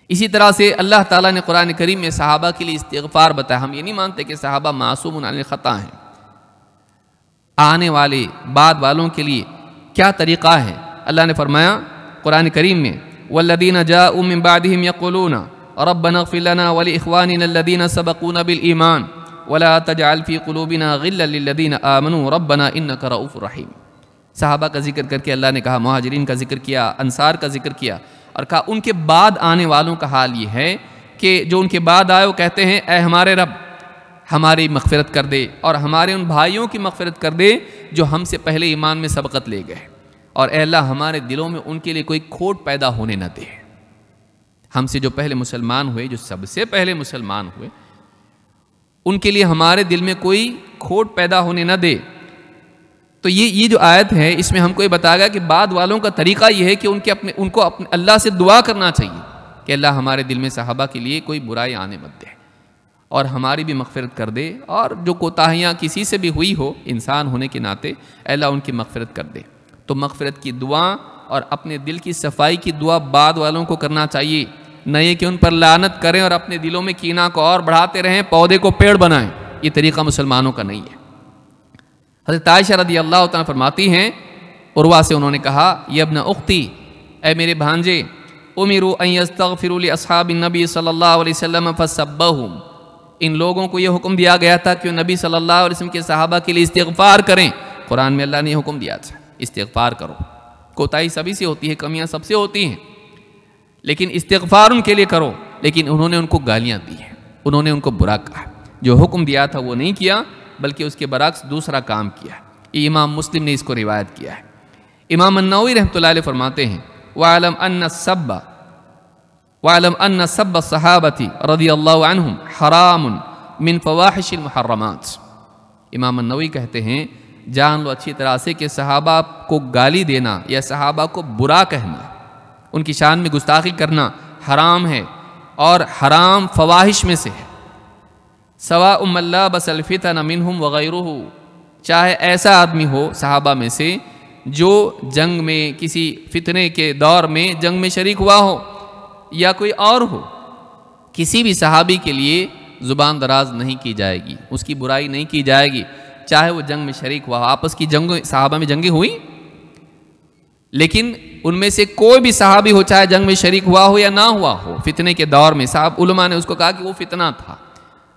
اسی طرح سے اللہ تعالیٰ نے قرآن کریم میں صحابہ کے لیے استغفار بتایا. ہم یہ نہیں مانتے کہ صحابہ معصوم عن الخطا ہیں. آنے والے بعد والوں کے لیے کیا طریقہ ہے؟ اللہ نے فرمایا قرآن کریم میں والذین جاءوا من بعدهم یقولون ربنا اغفر لنا ولإخواننا الذین سبقونا بالایمان ولا تجعل في قلوبنا غلا للذین آمنوا ربنا انک رؤوف رحیم. صحابہ کا ذکر کر کے اللہ نے کہا، مہاجرین کا ذکر کیا، انصار کا ذکر کیا، اور کہا ان کے بعد آنے والوں کا حال یہ ہے کہ جو ان کے بعد آئے وہ کہتے ہیں اے ہمارے رب ہماری مغفرت کر دے اور ہمارے ان بھائیوں کی مغفرت کر دے جو ہم سے پہلے ایمان میں سبقت لے گئے، اور اے اللہ ہمارے دلوں میں ان کے لیے کوئی کھوٹ پیدا ہونے نہ دے. ہم سے جو پہلے مسلمان ہوئے، جو سب سے پہلے مسلمان ہوئے، ان کے لیے ہمارے دل میں کوئی کھوٹ پیدا ہونے نہ دے. تو یہ جو آیت ہے اس میں ہم کو یہ بتایا گیا کہ بعد والوں کا طریقہ یہ ہے کہ ان کو اپنے اللہ سے دعا کرنا چاہیے کہ اللہ ہمارے دل میں صحابہ کے لیے کوئی برائی آنے مت دے اور ہماری بھی مغفرت کر دے، اور جو کوتاہیاں کسی سے بھی ہوئی ہو انسان ہونے کے ناطے اے اللہ ان کی مغفرت کر دے. تو مغفرت کی دعا اور اپنے دل کی صفائی کی دعا بعد والوں کو کرنا چاہیے، نہ یہ کہ ان پر لعنت کریں اور اپنے دلوں میں کینہ کو اور بڑھاتے رہیں، پودے کو پیڑ بنائیں. یہ طریقہ مسلمانوں کا نہیں ہے. حضرت عائشہ رضی اللہ تعالیٰ فرماتی ہیں، عروہ سے انہوں نے کہا یا ابن اختی، اے میرے بھانجے، امروا ان یستغفروا لاصحاب النبی صلی اللہ علیہ وسلم فسبہم، ان لوگوں کو یہ حکم دیا گیا تھا کہ وہ نبی صلی اللہ علیہ وسلم کے صحابہ کے لیے استغفار کریں. قرآن میں اللہ نے یہ حکم دیا تھا استغفار کرو. کوتاہی سبھی سے ہوتی ہے، کمیاں سب سے ہوتی ہیں، لیکن استغفار ان کے لیے کرو. لیکن انہوں نے ان کو گالیاں دی ہیں، انہوں نے ان کو برا کہا، جو حکم دیا تھا وہ نہیں کیا بلکہ اس کے برعکس دوسرا کام کیا. یہ امام مسلم نے اس کو روایت کیا ہے. امام النووی رحمۃ اللہ علیہ فرماتے ہیں وَعَلَمْ أَنَّ سَبَّ الصَّحَابَةِ رضی اللہ عنہم حرام من فواحش المحرمات. امام النووی کہتے ہیں جان لو اچھی طرح سے کہ صحابہ کو گالی دینا یا صحابہ کو برا کہنا، ان کی شان میں گستاخی کرنا حرام ہے، اور حرام فواحش میں سے ہے. سواء من لابس الفتن منہم وغیرہ، چاہے ایسا آدمی ہو صحابہ میں سے جو جنگ میں کسی فتنے کے دور میں جنگ میں شریک ہوا ہو یا کوئی اور ہو، کسی بھی صحابی کے لیے زبان دراز نہیں کی جائے گی، اس کی برائی نہیں کی جائے گی، چاہے وہ جنگ میں شریک ہوا ہو. آپس کی جنگ صحابہ میں جنگیں ہوئی، لیکن ان میں سے کوئی بھی صحابی ہو چاہے جنگ میں شریک ہوا ہو یا نہ ہوا ہو فتنے کے دور میں، صاحب علماء نے اس کو کہا کہ وہ فتنہ تھا،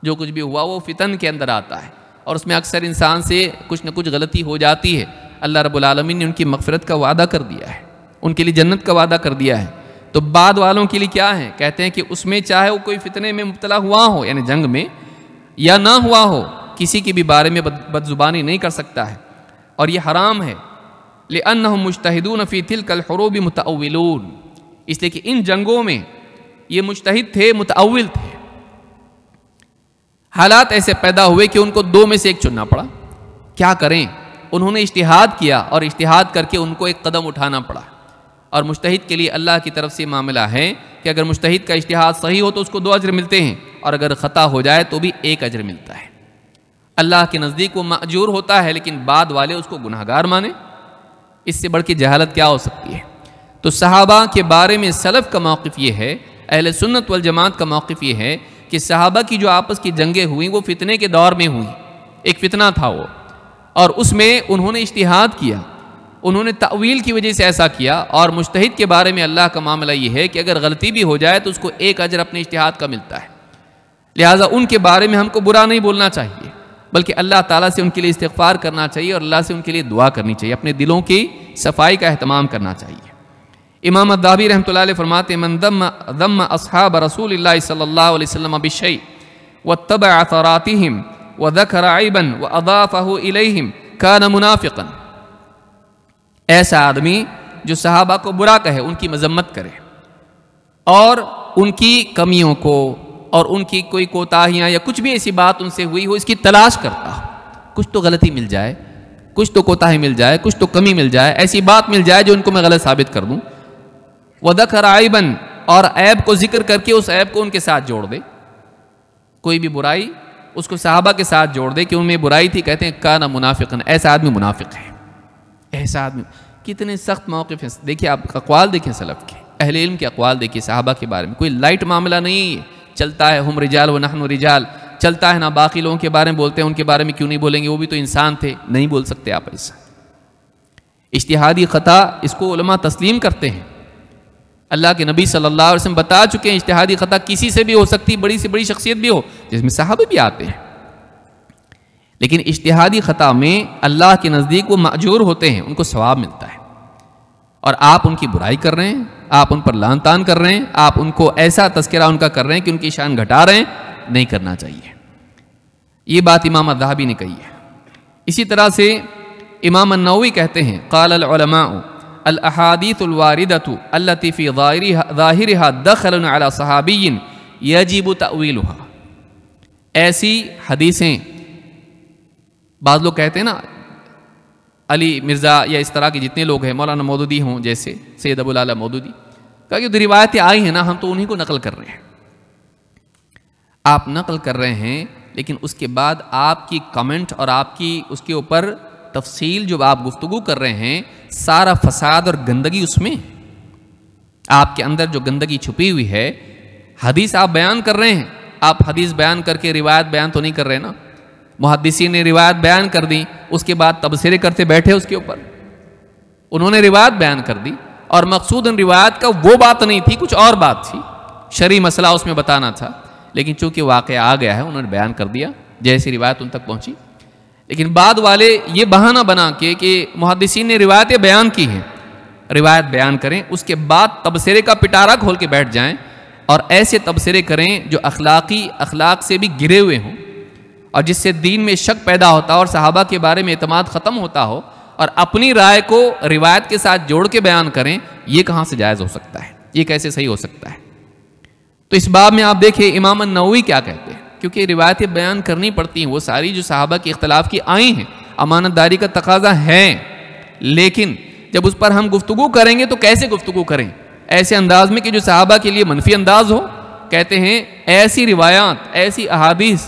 جو کچھ بھی ہوا وہ فتن کے اندر آتا ہے، اور اس میں اکثر انسان سے کچھ نہ کچھ غلطی ہو جاتی ہے. اللہ رب العالمین نے ان کی مغفرت کا وعدہ کر دیا ہے، ان کے لیے جنت کا وعدہ کر دیا ہے. تو بعد والوں کے لیے کیا ہے؟ کہتے ہیں کہ اس میں چاہے وہ کوئی فتنے میں مبتلا ہوا ہو یعنی جنگ میں یا نہ ہوا ہو، کسی کی بھی بارے میں بدزبانی نہیں کر سکتا ہے، اور یہ حرام ہے. لأنہم مجتہدون فی تلک الحروب متأولون، اس لیے کہ ان جنگوں میں یہ مجتہد تھے، متأول تھے. حالات ایسے پیدا ہوئے کہ ان کو دو میں سے ایک چننا پڑا. کیا کریں؟ انہوں نے اجتہاد کیا اور اجتہاد کر کے ان کو ایک قدم اٹھانا پڑا. اور مجتہد کے لیے اللہ کی طرف سے معاملہ ہے کہ اگر مجتہد کا اجتہاد صحیح ہو تو اس کو 2 اجر ملتے ہیں، اور اگر خطا ہو جائے تو بھی 1 اجر ملتا ہے. اللہ کے نزدیک وہ مأجور ہوتا ہے، لیکن بعد والے اس کو گناہگار مانے. اس سے بڑھ کے جہالت کیا ہو سکتی ہے؟ تو صحابہ کے بارے میں سلف کا موقف یہ ہے، اہل سنت والجماعت کا موقف یہ ہے کہ صحابہ کی جو آپس کی جنگیں ہوئیں وہ فتنے کے دور میں ہوئیں، ایک فتنہ تھا وہ، اور اس میں انہوں نے اجتہاد کیا، انہوں نے تأویل کی وجہ سے ایسا کیا. اور مجتہد کے بارے میں اللہ کا معاملہ یہ ہے کہ اگر غلطی بھی ہو جائے تو اس کو 1 اجر اپنے اجتہاد کا ملتا ہے. لہٰذا ان کے بارے میں ہم کو برا نہیں بولنا چاہیے، بلکہ اللہ تعالیٰ سے ان کے لیے استغفار کرنا چاہیے اور اللہ سے ان کے لیے دعا کرنی چاہیے، اپنے دلوں کی صفائی کا اہتمام کرنا چاہیے. امام الذہبی رحمۃ اللہ علیہ فرماتے ہیں من ذم اصحاب رسول اللہ صلی اللہ علیہ وسلم بالشیء واتبع اثراتهم وذکر عیبا واضافه الیہم کان منافقا، ایسا آدمی جو صحابہ کو برا کہے، ان کی مذمت کرے اور ان کی کمیوں کو اور ان کی کوئی کوتاہیاں یا کچھ بھی ایسی بات ان سے ہوئی ہو اس کی تلاش کرتا ہو، کچھ تو غلطی مل جائے، کچھ تو کوتاہی مل جائے، کچھ تو کمی مل جائے، ایسی بات مل جائے جو ان کو میں غلط ثابت کر دوں، وذکر عیبا، اور عیب کو ذکر کر کے اس عیب کو ان کے ساتھ جوڑ دے، کوئی بھی برائی اس کو صحابہ کے ساتھ جوڑ دے کہ ان میں برائی تھی، کہتے ہیں کان منافقا، ایسا آدمی منافق ہے۔ ایسا آدمی، کتنے سخت موقف ہیں، دیکھیں آپ اقوال دیکھیں سلف کے، اہل علم کے اقوال دیکھیں صحابہ کے بارے میں، کوئی لائٹ معاملہ نہیں ہے، چلتا ہے ہم رجال و نحن رجال، چلتا ہے نا، باقی لوگوں کے بارے میں بولتے ہیں، ان کے بارے میں کیوں نہیں بولیں گے، وہ بھی تو انسان تھے، نہیں بول سکتے آپ ایسا۔ اجتہادی خطا اس کو علماء تسلیم کرتے ہیں، اللہ کے نبی صلی اللہ علیہ وسلم بتا چکے ہیں اجتہادی خطا کسی سے بھی ہو سکتی، بڑی سے بڑی شخصیت بھی ہو، جس میں صحابہ بھی آتے ہیں، لیکن اجتہادی خطا میں اللہ کے نزدیک وہ مأجور ہوتے ہیں، ان کو ثواب ملتا ہے، اور آپ ان کی برائی کر رہے ہیں، آپ ان پر لعن طعن کر رہے ہیں، آپ ان کو ایسا تذکرہ ان کا کر رہے ہیں کہ ان کی شان گھٹا رہے ہیں، نہیں کرنا چاہیے۔ یہ بات امام الذہبی نے کہی ہے۔ اسی طرح سے امام النووی کہتے ہیں قال العلماء الاحادیث الواردۃ التي في ظاہرها دخل على صحابی یجب تأویلها، ایسی حدیثیں، بعض لوگ کہتے ہیں نا علی مرزا یا اس طرح کے جتنے لوگ ہیں، مولانا مودودی ہوں جیسے سید ابو الاعلی مودودی، کہا کہ جو روایتیں آئی ہیں نا ہم تو انہی کو نقل کر رہے ہیں۔ آپ نقل کر رہے ہیں لیکن اس کے بعد آپ کی کمنٹ اور آپ کی اس کے اوپر تفصیل جو آپ گفتگو کر رہے ہیں، سارا فساد اور گندگی اس میں، آپ کے اندر جو گندگی چھپی ہوئی ہے، حدیث آپ بیان کر رہے ہیں، آپ حدیث بیان کر کے روایت بیان تو نہیں کر رہے نا، محدثین نے روایت بیان کر دی، اس کے بعد تبصرے کرتے بیٹھے اس کے اوپر، انہوں نے روایت بیان کر دی اور مقصود ان روایت کا وہ بات نہیں تھی، کچھ اور بات تھی، شرعی مسئلہ اس میں بتانا تھا، لیکن چونکہ واقعہ آ گیا ہے انہوں نے بیان کر دیا جیسی روایت ان تک پہنچی۔ لیکن بعد والے یہ بہانہ بنا کے کہ محدثین نے روایتیں بیان کی ہیں، روایت بیان کریں، اس کے بعد تبصرے کا پٹارا کھول کے بیٹھ جائیں اور ایسے تبصرے کریں جو اخلاق سے بھی گرے ہوئے ہوں اور جس سے دین میں شک پیدا ہوتا ہو اور صحابہ کے بارے میں اعتماد ختم ہوتا ہو، اور اپنی رائے کو روایت کے ساتھ جوڑ کے بیان کریں، یہ کہاں سے جائز ہو سکتا ہے، یہ کیسے صحیح ہو سکتا ہے؟ تو اس باب میں آپ دیکھیں امام النووی کیا کہتے ہیں، کیونکہ روایتیں بیان کرنی پڑتی ہیں، وہ ساری جو صحابہ کے اختلاف کی آئی ہیں، امانت داری کا تقاضا ہے، لیکن جب اس پر ہم گفتگو کریں گے تو کیسے گفتگو کریں؟ ایسے انداز میں کہ جو صحابہ کے لیے منفی انداز ہو۔ کہتے ہیں ایسی روایات، ایسی احادیث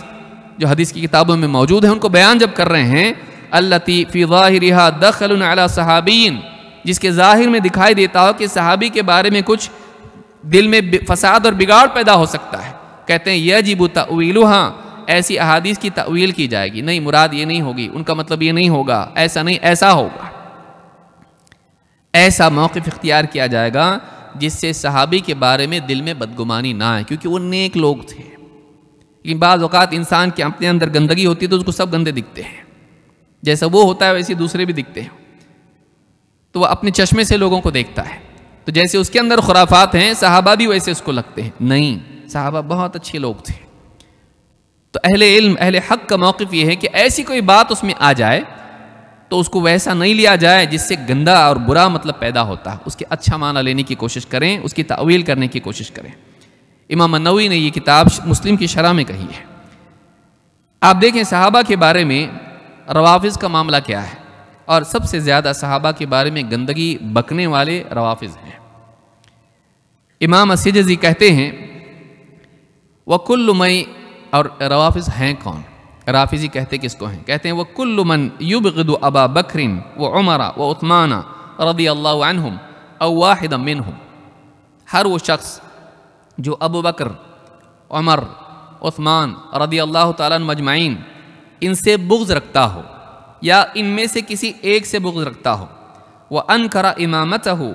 جو حدیث کی کتابوں میں موجود ہیں، ان کو بیان جب کر رہے ہیں، التی فی ظاہرہا دخل علی صحابین، جس کے ظاہر میں دکھائی دیتا ہو کہ صحابی کے بارے میں کچھ دل میں فساد اور بگاڑ پیدا ہو سکتا ہے، کہتے ہیں یجب تأویلہا، ایسی احادیث کی تأویل کی جائے گی، نہیں مراد یہ نہیں ہوگی، ان کا مطلب یہ نہیں ہوگا، ایسا نہیں، ایسا ہوگا، ایسا موقف اختیار کیا جائے گا جس سے صحابی کے بارے میں دل میں بدگمانی نہ آئے، کیونکہ وہ نیک لوگ تھے۔ لیکن بعض اوقات انسان کے اپنے اندر گندگی ہوتی ہے تو اس کو سب گندے دکھتے ہیں، جیسا وہ ہوتا ہے ویسے دوسرے بھی دکھتے ہیں، تو وہ اپنے چشمے سے لوگوں کو دیکھتا ہے، تو جیسے اس کے اندر خرافات ہیں، صحابہ بھی ویسے اس کو لگتے ہیں، نہیں، صحابہ بہت اچھے لوگ تھے۔ تو اہل علم، اہل حق کا موقف یہ ہے کہ ایسی کوئی بات اس میں آ جائے تو اس کو ویسا نہیں لیا جائے جس سے گندا اور برا مطلب پیدا ہوتا ہے، اس کے اچھا معنی لینے کی کوشش کریں، اس کی تأویل کرنے کی کوشش کریں۔ امام النووی نے یہ کتاب مسلم کی شرح میں کہی ہے۔ آپ دیکھیں صحابہ کے بارے میں روافض کا معاملہ کیا ہے، اور سب سے زیادہ صحابہ کے بارے میں گندگی بکنے والے روافض ہیں۔ امام السجزی کہتے ہیں وَكُلُّ مَن، اور روافض ہیں کون؟ رافضی کہتے کس کو ہیں؟ کہتے ہیں وَكُلُّ مَن يُبْغِضُ أَبَا بَكْرٍ وَعُمَرَ وَعُثْمَانَ رضی اللہ عنہم او واحدا منہم، ہر وہ شخص جو ابو بکر، عمر، عثمان رضی اللہ تعالیٰ عنہ مجمعین، ان سے بغض رکھتا ہو یا ان میں سے کسی ایک سے بغض رکھتا ہو، وَأَنْكَرَ إِمَامَتَهُ،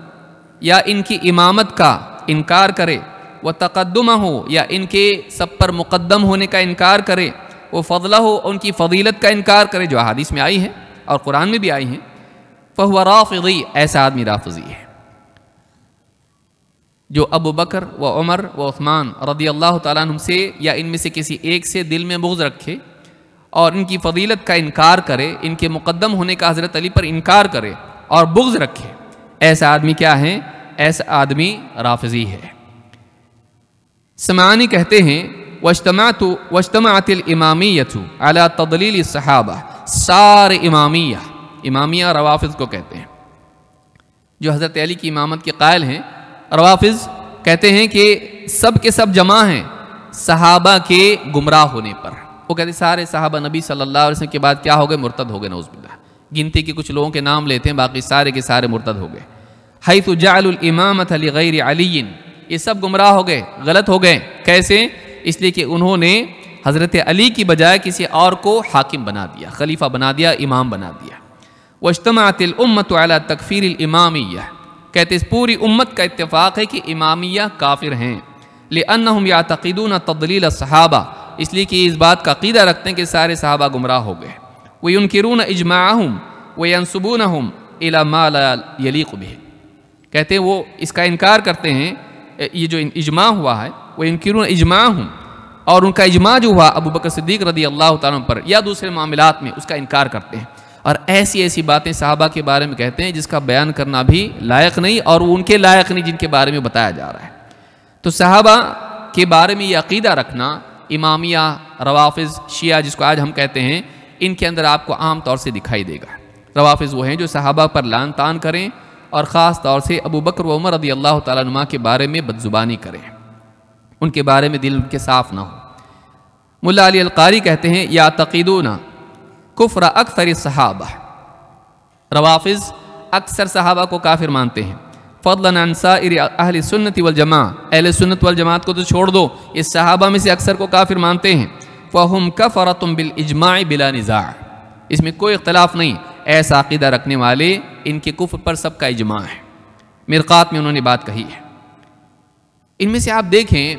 یا ان کی امامت کا انکار کرے، وَتَقَدُّمَهُ، یا ان کے سب پر مقدم ہونے کا انکار کرے، وَفَضْلَهُ، ان کی فضیلت کا انکار کرے جو احادیث میں آئی ہیں اور قرآن میں بھی آئی ہیں، فَهُوَ رَافِضِي، ایسا آدمی رافضی ہے۔ جو ابو بکر و عمر و عثمان رضی اللہ تعالیٰ عنہم سے یا ان میں سے کسی ایک سے دل میں بغض رکھے اور ان کی فضیلت کا انکار کرے، ان کے مقدم ہونے کا حضرت علی پر انکار کرے اور بغض رکھے، ایسا آدمی کیا ہے؟ ایسا آدمی رافضی ہے۔ سمعانی کہتے ہیں واجتمعت الامامیۃ علی تضلیل الصحابہ، سارے امامیہ روافض کو کہتے ہیں، جو حضرت علی کی امامت کے قائل ہیں۔ روافض کہتے ہیں کہ سب کے سب جمع ہیں صحابہ کے گمراہ ہونے پر۔ وہ کہتے ہیں سارے صحابہ نبی صلی اللہ علیہ وسلم کے بعد کیا ہو گئے؟ مرتد ہو گئے، نعوذ باللہ۔ گنتی کے کچھ لوگوں کے نام لیتے ہیں، باقی سارے کے سارے مرتد ہو گئے۔ حیث جعلوا الامامۃ لغیر علی، یہ سب گمراہ ہو گئے، غلط ہو گئے۔ کیسے؟ اس لیے کہ انہوں نے حضرت علی کی بجائے کسی اور کو حاکم بنا دیا، خلیفہ بنا دیا، امام بنا دیا۔ واجتمعت الامۃ علی تکفیر الامامیہ، کہتے اس پوری امت کا اتفاق ہے کہ امامیہ کافر ہیں، لأنہم یعتقدون تضلیل الصحابہ، اس لیے کہ اس بات کا عقیدہ رکھتے ہیں کہ سارے صحابہ گمراہ ہو گئے۔ وینکرون اجماعہم وینسبونہم الی ما لا یلیق بہ، کہتے ہیں وہ اس کا انکار کرتے ہیں، یہ جو اجماع ہوا ہے، وینکرون اجماعہم، اور ان کا اجماع جو ہوا ابو بکر صدیق رضی اللہ تعالیٰ عنہ پر یا دوسرے معاملات میں، اس کا انکار کرتے ہیں، اور ایسی باتیں صحابہ کے بارے میں کہتے ہیں جس کا بیان کرنا بھی لائق نہیں، اور وہ ان کے لائق نہیں جن کے بارے میں بتایا جا رہا ہے۔ تو صحابہ کے بارے میں یہ عقیدہ رکھنا، امامیہ، روافض، شیعہ جس کو آج ہم کہتے ہیں، ان کے اندر آپ کو عام طور سے دکھائی دے گا۔ روافض وہ ہیں جو صحابہ پر لعن طعن کریں اور خاص طور سے ابو بکر و عمر رضی اللہ تعالیٰ عنہ کے بارے میں بدزبانی کریں، ان کے بارے میں دل ان کے صاف نہ ہو۔ ملا علی القاری کہتے ہیں یعتقدون کفر اکثر الصحابہ، روافض اکثر صحابہ کو کافر مانتے ہیں، فضلا عن سائر اہل سنت والجماعہ، اہل سنت والجماعت کو تو چھوڑ دو، اس صحابہ میں سے اکثر کو کافر مانتے ہیں۔ فہم کفرۃ بالاجماع بلا نزاع، اس میں کوئی اختلاف نہیں، ایسا عقیدہ رکھنے والے ان کے کفر پر سب کا اجماع ہے۔ مرقات میں انہوں نے بات کہی ہے۔ ان میں سے آپ دیکھیں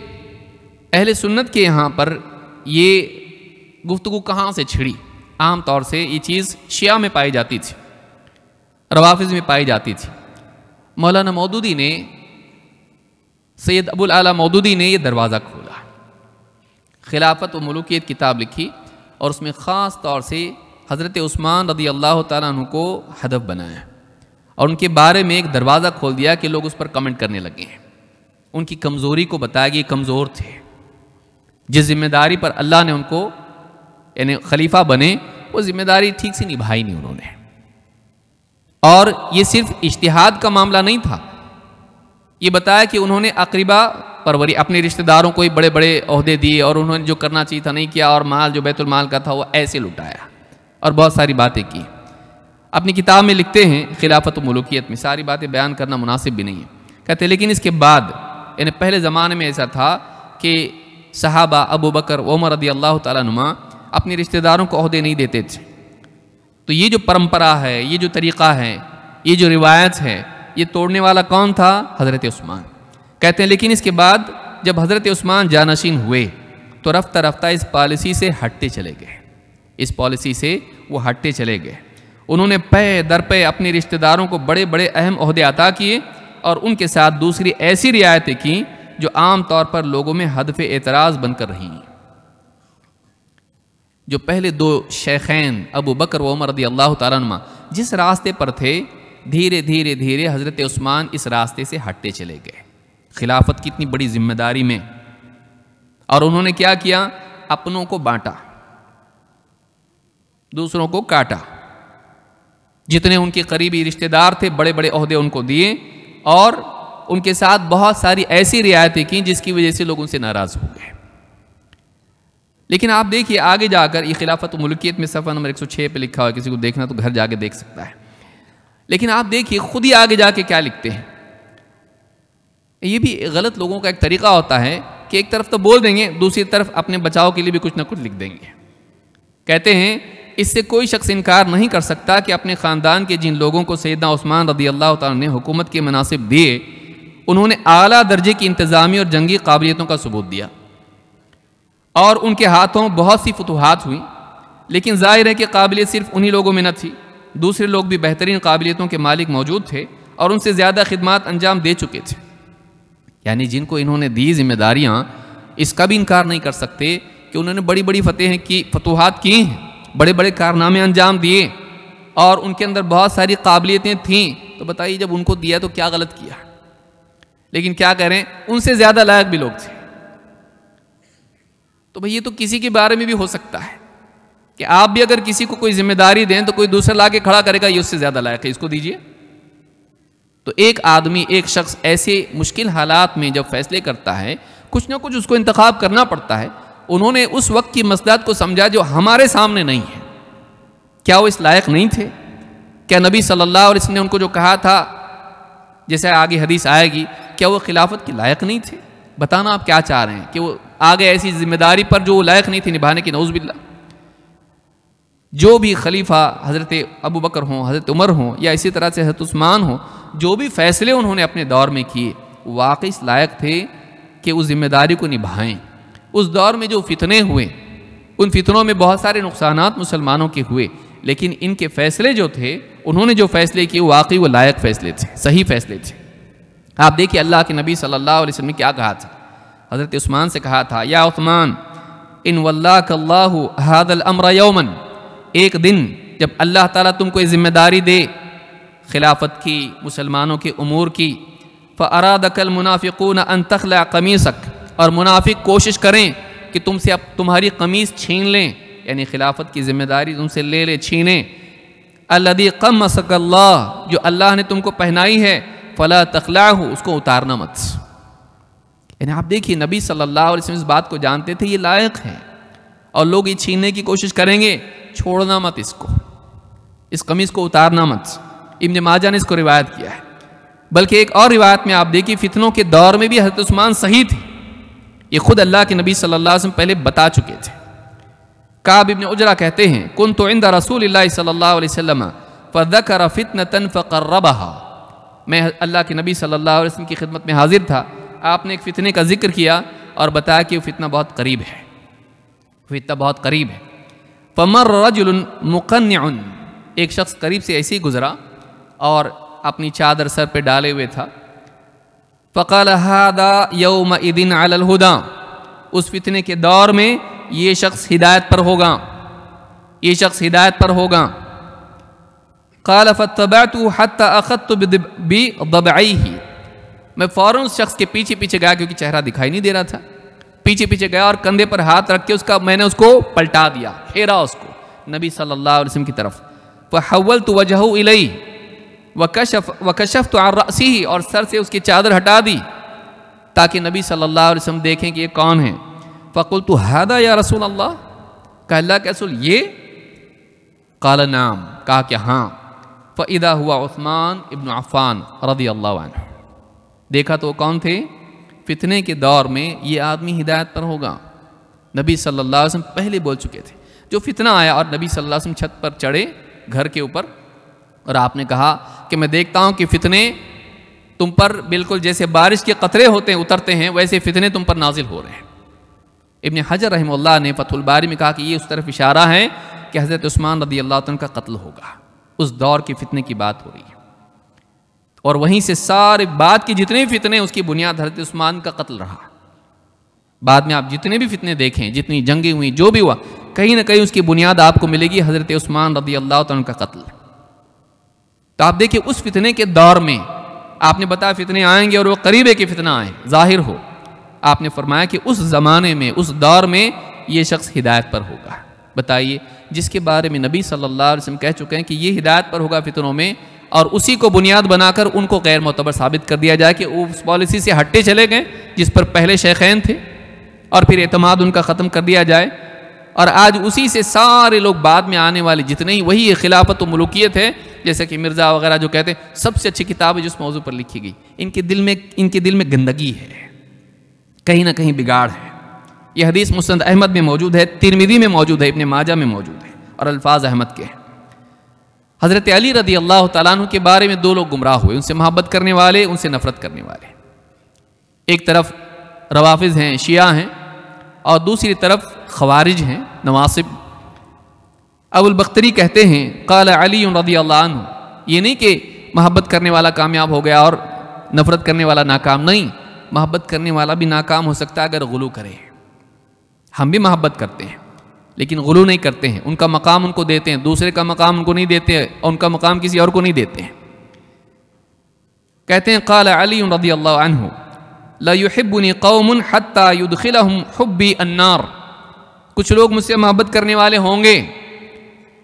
اہل سنت کے یہاں پر یہ گفتگو کہاں سے چھڑی؟ عام طور سے یہ چیز شیعہ میں پائی جاتی تھی، روافض میں پائی جاتی تھی۔ مولانا مودودی نے، سید ابو الاعلیٰ مودودی نے یہ دروازہ کھولا، خلافت و ملوکیت کتاب لکھی اور اس میں خاص طور سے حضرت عثمان رضی اللہ تعالیٰ عنہ کو ہدف بنایا اور ان کے بارے میں ایک دروازہ کھول دیا کہ لوگ اس پر کمنٹ کرنے لگے ہیں، ان کی کمزوری کو بتایا کہ یہ کمزور تھے، جس ذمہ داری پر اللہ نے ان کو یعنی خلیفہ بنے وہ ذمہ داری ٹھیک سے نبھائی نہیں انہوں نے۔ اور یہ صرف اجتہاد کا معاملہ نہیں تھا، یہ بتایا کہ انہوں نے اقربا پروری، اپنے رشتہ داروں کو ہی بڑے بڑے عہدے دیے اور انہوں نے جو کرنا چاہیے تھا نہیں کیا، اور مال جو بیت المال کا تھا وہ ایسے لٹایا اور بہت ساری باتیں کی۔ اپنی کتاب میں لکھتے ہیں خلافت و ملوکیت میں، ساری باتیں بیان کرنا مناسب بھی نہیں ہے، کہتے لیکن اس کے بعد یعنی پہلے زمانے میں ایسا تھا کہ صحابہ ابو بکر عمر رضی اللہ تعالیٰ عنہ اپنے رشتہ داروں کو عہدے نہیں دیتے تھے۔ تو یہ جو پرمپرا ہے، یہ جو طریقہ ہے، یہ جو روایت ہے، یہ توڑنے والا کون تھا؟ حضرت عثمان۔ کہتے ہیں لیکن اس کے بعد جب حضرت عثمان جانشین ہوئے تو رفتہ رفتہ اس پالیسی سے ہٹتے چلے گئے، اس پالیسی سے وہ ہٹتے چلے گئے۔ انہوں نے پے در پے اپنے رشتہ داروں کو بڑے بڑے اہم عہدے عطا کیے اور ان کے ساتھ دوسری ایسی رعایتیں کیں جو عام طور پر لوگوں میں ہدف اعتراض بن کر رہی ہیں۔ جو پہلے دو شیخین ابو بکر و عمر رضی اللہ تعالیٰ عنہ جس راستے پر تھے، دھیرے دھیرے دھیرے حضرت عثمان اس راستے سے ہٹتے چلے گئے، خلافت کی اتنی بڑی ذمہ داری میں، اور انہوں نے کیا کیا؟ اپنوں کو بانٹا، دوسروں کو کاٹا، جتنے ان کے قریبی رشتہ دار تھے بڑے بڑے عہدے ان کو دیے اور ان کے ساتھ بہت ساری ایسی رعایتیں کیں جس کی وجہ سے لوگ ان سے ناراض ہو گئے۔ لیکن آپ دیکھیے آگے جا کر، یہ خلافت و ملکیت میں صفحہ نمبر 106 پہ لکھا ہوا ہے، کسی کو دیکھنا تو گھر جا کے دیکھ سکتا ہے۔ لیکن آپ دیکھیے خود ہی آگے جا کے کیا لکھتے ہیں۔ یہ بھی غلط لوگوں کا ایک طریقہ ہوتا ہے کہ ایک طرف تو بول دیں گے، دوسری طرف اپنے بچاؤ کے لیے بھی کچھ نہ کچھ لکھ دیں گے۔ کہتے ہیں اس سے کوئی شخص انکار نہیں کر سکتا کہ اپنے خاندان کے جن لوگوں کو سیدنا عثمان رضی اللہ تعالیٰ نے حکومت کے مناصب دیے، انہوں نے اعلیٰ درجے کی انتظامی اور جنگی قابلیتوں کا ثبوت دیا اور ان کے ہاتھوں بہت سی فتوحات ہوئیں، لیکن ظاہر ہے کہ قابلیت صرف انہی لوگوں میں نہ تھی، دوسرے لوگ بھی بہترین قابلیتوں کے مالک موجود تھے اور ان سے زیادہ خدمات انجام دے چکے تھے۔ یعنی جن کو انہوں نے دی ذمہ داریاں، اس کا بھی انکار نہیں کر سکتے کہ انہوں نے بڑی بڑی فتوحات کی ہیں، بڑے بڑے کارنامے انجام دیے، اور ان کے اندر بہت ساری قابلیتیں تھیں، تو بتائیے جب ان کو دیا تو کیا غلط کیا؟ لیکن کیا کہہ رہے ہیں، ان سے زیادہ لائق بھی لوگ تھے۔ تو بھئی یہ تو کسی کے بارے میں بھی ہو سکتا ہے کہ آپ بھی اگر کسی کو کوئی ذمہ داری دیں تو کوئی دوسرا لا کے کھڑا کرے گا، یہ اس سے زیادہ لائق ہے، اس کو دیجئے۔ تو ایک آدمی، ایک شخص ایسے مشکل حالات میں جب فیصلے کرتا ہے، کچھ نہ کچھ اس کو انتخاب کرنا پڑتا ہے۔ انہوں نے اس وقت کی مصلحت کو سمجھا جو ہمارے سامنے نہیں ہے۔ کیا وہ اس لائق نہیں تھے؟ کیا نبی صلی اللہ علیہ وسلم نے ان کو جو کہا تھا، جیسے آگے حدیث آئے گی، کیا وہ خلافت کے لائق نہیں تھے؟ بتانا آپ کیا چاہ رہے ہیں کہ وہ آگے ایسی ذمہ داری پر جو وہ لائق نہیں تھی نبھانے کی، نعوذ باللہ۔ جو بھی خلیفہ حضرت ابو بکر ہوں، حضرت عمر ہوں، یا اسی طرح سے حضرت عثمان ہوں، جو بھی فیصلے انہوں نے اپنے دور میں کیے، واقعی اس لائق تھے کہ اس ذمہ داری کو نبھائیں۔ اس دور میں جو فتنے ہوئے، ان فتنوں میں بہت سارے نقصانات مسلمانوں کے ہوئے، لیکن ان کے فیصلے جو تھے، انہوں نے جو فیصلے کیے، واقعی وہ لائق فیصلے تھے، صحیح فیصلے تھے۔ آپ دیکھیے اللہ کے نبی صلی اللہ علیہ وسلم نے کیا کہا تھا۔ حضرت عثمان سے کہا تھا، یا عثمان ان واللہ اللہ ھذا الامر یوما، ایک دن جب اللہ تعالیٰ تم کو یہ ذمہ داری دے خلافت کی، مسلمانوں کے امور کی، فارادک المنافقون ان تخلع قمیصک، اور منافق کوشش کریں کہ تم سے اب تمہاری قمیص چھین لیں، یعنی خلافت کی ذمہ داری تم سے لے لیں، چھینیں۔ الذی قمصک اللہ، جو اللہ نے تم کو پہنائی ہے، فلا تخلعہ، اس کو اتارنا مت۔ یعنی آپ دیکھیے نبی صلی اللہ علیہ وسلم اس بات کو جانتے تھے یہ لائق ہے، اور لوگ یہ چھیننے کی کوشش کریں گے، چھوڑنا مت اس کو، اس قمیص کو اتارنا مت۔ ابن ماجہ نے اس کو روایت کیا ہے۔ بلکہ ایک اور روایت میں آپ دیکھیے فتنوں کے دور میں بھی حضرت عثمان صحیح تھے، یہ خود اللہ کے نبی صلی اللہ علیہ وسلم پہلے بتا چکے تھے۔ کعب ابن عجرہ کہتے ہیں، کنت عند رسول اللہ صلی اللہ علیہ وسلم فذکر فتنة فقربها، میں اللہ کے نبی صلی اللہ علیہ وسلم کی خدمت میں حاضر تھا، آپ نے ایک فتنے کا ذکر کیا اور بتایا کہ وہ فتنہ بہت قریب ہے، فتنہ بہت قریب ہے۔ فمر رجل مقنع، ایک شخص قریب سے ایسے ہی گزرا اور اپنی چادر سر پہ ڈالے ہوئے تھا۔ فقال ھذا یومئذ علی الہدی، اس فتنے کے دور میں یہ شخص ہدایت پر ہوگا، یہ شخص ہدایت پر ہوگا۔ قال فاتبعته حتى اخذت بضبعيه، میں فوراً اس شخص کے پیچھے پیچھے گیا کیونکہ چہرہ دکھائی نہیں دے رہا تھا، پیچھے پیچھے گیا اور کندھے پر ہاتھ رکھ کے میں نے اس کو پلٹا دیا، پھیرا اس کو نبی صلی اللہ علیہ وسلم کی طرف۔ فحولت وجهه الیہ وکشفت عن رأسه، اور سر سے اس کی چادر ہٹا دی تاکہ نبی صلی اللہ علیہ وسلم دیکھیں کہ یہ کون ہے۔ فقلت ھذا یا رسول اللہ، کہ اللہ کے رسول یہ؟ قال نعم، کہا کہ ہاں۔ فاذا هو عثمان ابن عفان رضی اللہ عنہ، دیکھا تو کون تھے؟ فتنے کے دور میں یہ آدمی ہدایت پر ہوگا، نبی صلی اللہ علیہ وسلم پہلے بول چکے تھے۔ جو فتنہ آیا اور نبی صلی اللہ علیہ وسلم چھت پر چڑھے گھر کے اوپر، اور آپ نے کہا کہ میں دیکھتا ہوں کہ فتنے تم پر بالکل جیسے بارش کے قطرے ہوتے ہیں اترتے ہیں، ویسے فتنے تم پر نازل ہو رہے ہیں۔ ابن حجر رحمہ اللہ نے فتح الباری میں کہا کہ یہ اس طرف اشارہ ہے کہ حضرت عثمان رضی اللہ عنہ کا قتل ہوگا، اس دور کے فتنے کی بات ہو رہی ہے، اور وہیں سے سارے بعد کی جتنے فتنے اس کی بنیاد حضرت عثمان کا قتل رہا۔ بعد میں آپ جتنے بھی فتنے دیکھیں، جتنی جنگیں ہوئیں، جو بھی ہوا، کہیں نہ کہیں اس کی بنیاد آپ کو ملے گی حضرت عثمان رضی اللہ عنہ کا قتل۔ تو آپ دیکھیں اس فتنے کے دور میں آپ نے بتایا فتنے آئیں گے اور وہ قریب ہے کہ فتنہ آئیں، ظاہر ہو، آپ نے فرمایا کہ اس زمانے میں، اس دور میں یہ شخص ہدایت پر ہوگا۔ بتائیے، جس کے بارے میں نبی صلی اللہ علیہ وسلم کہہ چکے ہیں کہ یہ ہدایت پر ہوگا فتنوں میں، اور اسی کو بنیاد بنا کر ان کو غیر معتبر ثابت کر دیا جائے کہ وہ اس پالیسی سے ہٹے چلے گئے جس پر پہلے شیخین تھے، اور پھر اعتماد ان کا ختم کر دیا جائے، اور آج اسی سے سارے لوگ بعد میں آنے والے جتنے ہی، وہی خلافت و ملوکیت ہے، جیسے کہ مرزا وغیرہ جو کہتے ہیں سب سے اچھی کتاب ہے جس موضوع پر لکھی گئی، ان کے دل میں گندگی ہے، کہیں نہ کہیں بگاڑ ہے۔ یہ حدیث مسند احمد میں موجود ہے، ترمذی میں موجود ہے، ابن ماجہ میں موجود ہے، اور الفاظ احمد کے ہیں۔ حضرت علی رضی اللہ تعالیٰ عنہ کے بارے میں دو لوگ گمراہ ہوئے، ان سے محبت کرنے والے، ان سے نفرت کرنے والے۔ ایک طرف روافض ہیں، شیعہ ہیں، اور دوسری طرف خوارج ہیں، نواصب۔ ابو البختری کہتے ہیں قال علی رضی اللہ عنہ، یہ نہیں کہ محبت کرنے والا کامیاب ہو گیا اور نفرت کرنے والا ناکام، نہیں، محبت کرنے والا بھی ناکام ہو سکتا ہے اگر غلو کرے. ہم بھی محبت کرتے ہیں لیکن غلو نہیں کرتے ہیں، ان کا مقام ان کو دیتے ہیں، دوسرے کا مقام ان کو نہیں دیتے ہیں، اور ان کا مقام کسی اور کو نہیں دیتے ہیں. کہتے ہیں قال علی رضی اللہ عنہ لا يحبنی قوم حتی يدخلهم حبی النار. کچھ لوگ مجھ سے محبت کرنے والے ہوں گے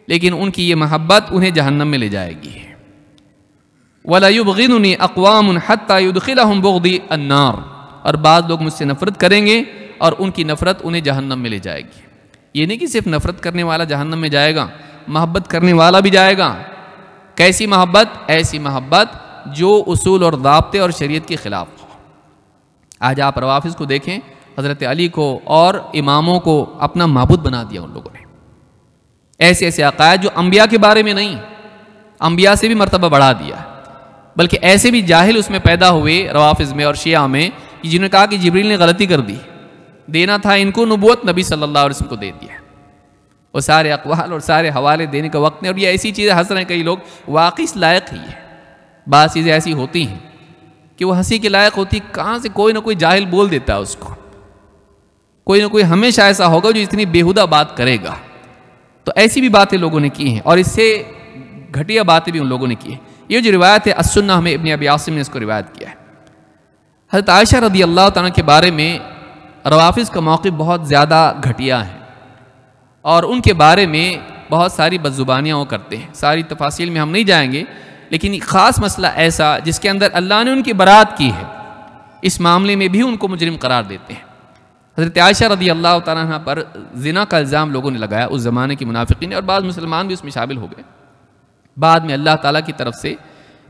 لیکن ان کی یہ محبت انہیں جہنم میں لے جائے گی. ولا يبغضنی اقوام حتی يدخلهم بغضی النار. اور بعض لوگ مجھ سے نفرت کریں گے اور ان کی نفرت انہیں جہنم میں لے جائے گی. یہ نہیں کہ صرف نفرت کرنے والا جہنم میں جائے گا، محبت کرنے والا بھی جائے گا. کیسی محبت؟ ایسی محبت جو اصول اور ضابطے اور شریعت کے خلاف ہو. آج آپ روافض کو دیکھیں، حضرت علی کو اور اماموں کو اپنا معبود بنا دیا ان لوگوں نے. ایسے ایسے عقائد جو انبیاء کے بارے میں نہیں، انبیاء سے بھی مرتبہ بڑھا دیا، بلکہ ایسے بھی جاہل اس میں پیدا ہوئے روافض میں اور شیعہ میں جنہوں نے کہا کہ جبریل نے غلطی کر دی، دینا تھا ان کو نبوت، نبی صلی اللہ علیہ وسلم کو دے دیا. وہ سارے اقوال اور سارے حوالے دینے کا وقت نہیں. اور یہ ایسی چیزیں ہنس رہے ہیں کئی لوگ، واقعی اس لائق ہی ہے. بعض چیزیں ایسی ہوتی ہیں کہ وہ ہنسی کے لائق ہوتی، کہاں سے کوئی نہ کوئی جاہل بول دیتا ہے اس کو. کوئی نہ کوئی ہمیشہ ایسا ہوگا جو اتنی بیہودہ بات کرے گا. تو ایسی بھی باتیں لوگوں نے کی ہیں اور اس سے گھٹیا باتیں بھی ان لوگوں نے کی ہیں. یہ جو روایت ہے السنہ میں ابن ابی عاصم نے اس کو روایت کیا ہے. حضرت عائشہ رضی اللہ تعالیٰ کے بارے میں روافض کا موقف بہت زیادہ گھٹیا ہے اور ان کے بارے میں بہت ساری بدزبانیاں وہ کرتے ہیں. ساری تفاصیل میں ہم نہیں جائیں گے، لیکن ایک خاص مسئلہ ایسا جس کے اندر اللہ نے ان کی برات کی ہے، اس معاملے میں بھی ان کو مجرم قرار دیتے ہیں. حضرت عائشہ رضی اللہ تعالیٰ عنہ پر زنا کا الزام لوگوں نے لگایا، اس زمانے کے منافقین اور بعض مسلمان بھی اس میں شامل ہو گئے. بعد میں اللہ تعالیٰ کی طرف سے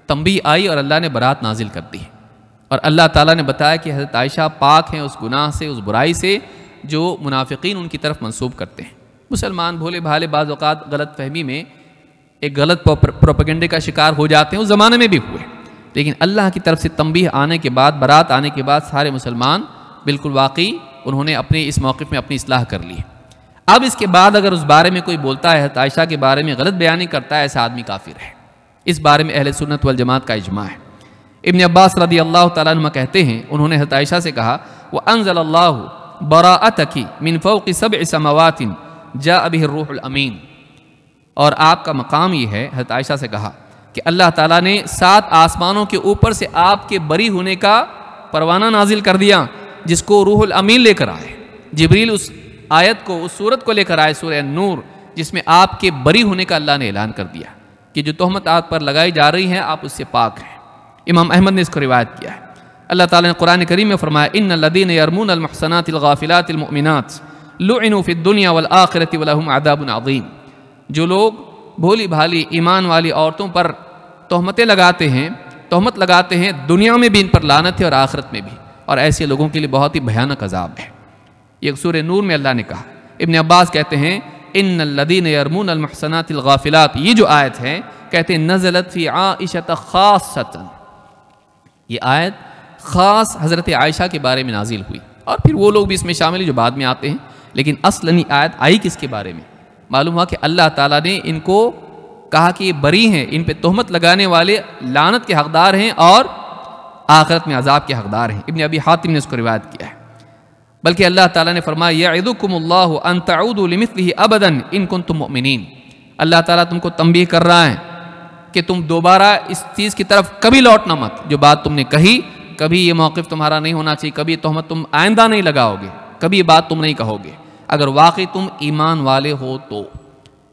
تنبیہ آئی اور اللہ نے برات نازل کر دی اور اللہ تعالیٰ نے بتایا کہ حضرت عائشہ پاک ہیں اس گناہ سے، اس برائی سے جو منافقین ان کی طرف منسوب کرتے ہیں. مسلمان بھولے بھالے بعض اوقات غلط فہمی میں ایک غلط پروپیگنڈے کا شکار ہو جاتے ہیں، اس زمانے میں بھی ہوئے. لیکن اللہ کی طرف سے تنبیہ آنے کے بعد، برات آنے کے بعد سارے مسلمان بالکل واقعی انہوں نے اپنے اس موقف میں اپنی اصلاح کر لی. اب اس کے بعد اگر اس بارے میں کوئی بولتا ہے، حضرت عائشہ کے بارے میں غلط بیانی کرتا ہے، ایسا آدمی کافر ہے. اس بارے میں اہل سنت والجماعت کا اجماع ہے. ابن عباس رضی اللہ تعالیٰ عنہ کہتے ہیں، انہوں نے حضرت عائشہ سے کہا وَأَنزَلَ اللَّهُ بَرَاءَتَكِ مِن فَوْقِ سَبْعِ سَمَوَاتٍ جَاءَ بِهِ الرُّوحُ الْأَمِينُ. اور آپ کا مقام یہ ہے، حضرت عائشہ سے کہا کہ اللہ تعالیٰ نے 7 آسمانوں کے اوپر سے آپ کے بری ہونے کا پروانہ نازل کر دیا جس کو روح الامین لے کر آئے. جبریل اس آیت کو، اس صورت کو لے کر آئے، سورہ النور، جس میں آپ کے بری ہونے کا اللہ نے اعلان کر دیا کہ جو تہمت آپ پر لگائی جا رہی ہیں آپ اس سے پاک ہیں. امام احمد نے اس کو روایت کیا ہے. اللہ تعالیٰ نے قرآن کریم میں فرمایا ان الذین یرمون المحصنات الغافلات المؤمنات لعنوا فی الدنیا والآخرۃ ولہم عذاب عظیم. جو لوگ بھولی بھالی ایمان والی عورتوں پر تہمت لگاتے ہیں دنیا میں بھی ان پر لعنت ہے اور آخرت میں بھی، اور ایسے لوگوں کے لیے بہت ہی بھیانک عذاب ہے. یہ سورہ نور میں اللہ نے کہا. ابن عباس کہتے ہیں ان الذین یرمون المحصنات الغافلات، یہ جو آیت ہے کہتے ہیں نزلت فی عائشہ خاصۃ، یہ آیت خاص حضرت عائشہ کے بارے میں نازل ہوئی، اور پھر وہ لوگ بھی اس میں شامل ہیں جو بعد میں آتے ہیں. لیکن اصلاً آیت آئی کس کے بارے میں؟ معلوم ہوا کہ اللہ تعالیٰ نے ان کو کہا کہ یہ بری ہیں، ان پہ تہمت لگانے والے لعنت کے حقدار ہیں اور آخرت میں عذاب کے حقدار ہیں. ابن ابی حاتم نے اس کو روایت کیا ہے. بلکہ اللہ تعالیٰ نے فرمایا یعظکم اللہ ان تعودوا لمثلہ ابدا ان کنتم مؤمنین. اللہ تعالیٰ تم کو تنبیہ کر رہا ہے کہ تم دوبارہ اس چیز کی طرف کبھی لوٹنا مت. جو بات تم نے کہی، کبھی یہ موقف تمہارا نہیں ہونا چاہیے، کبھی یہ تہمت تم آئندہ نہیں لگاؤ گے، کبھی یہ بات تم نہیں کہو گے اگر واقعی تم ایمان والے ہو تو.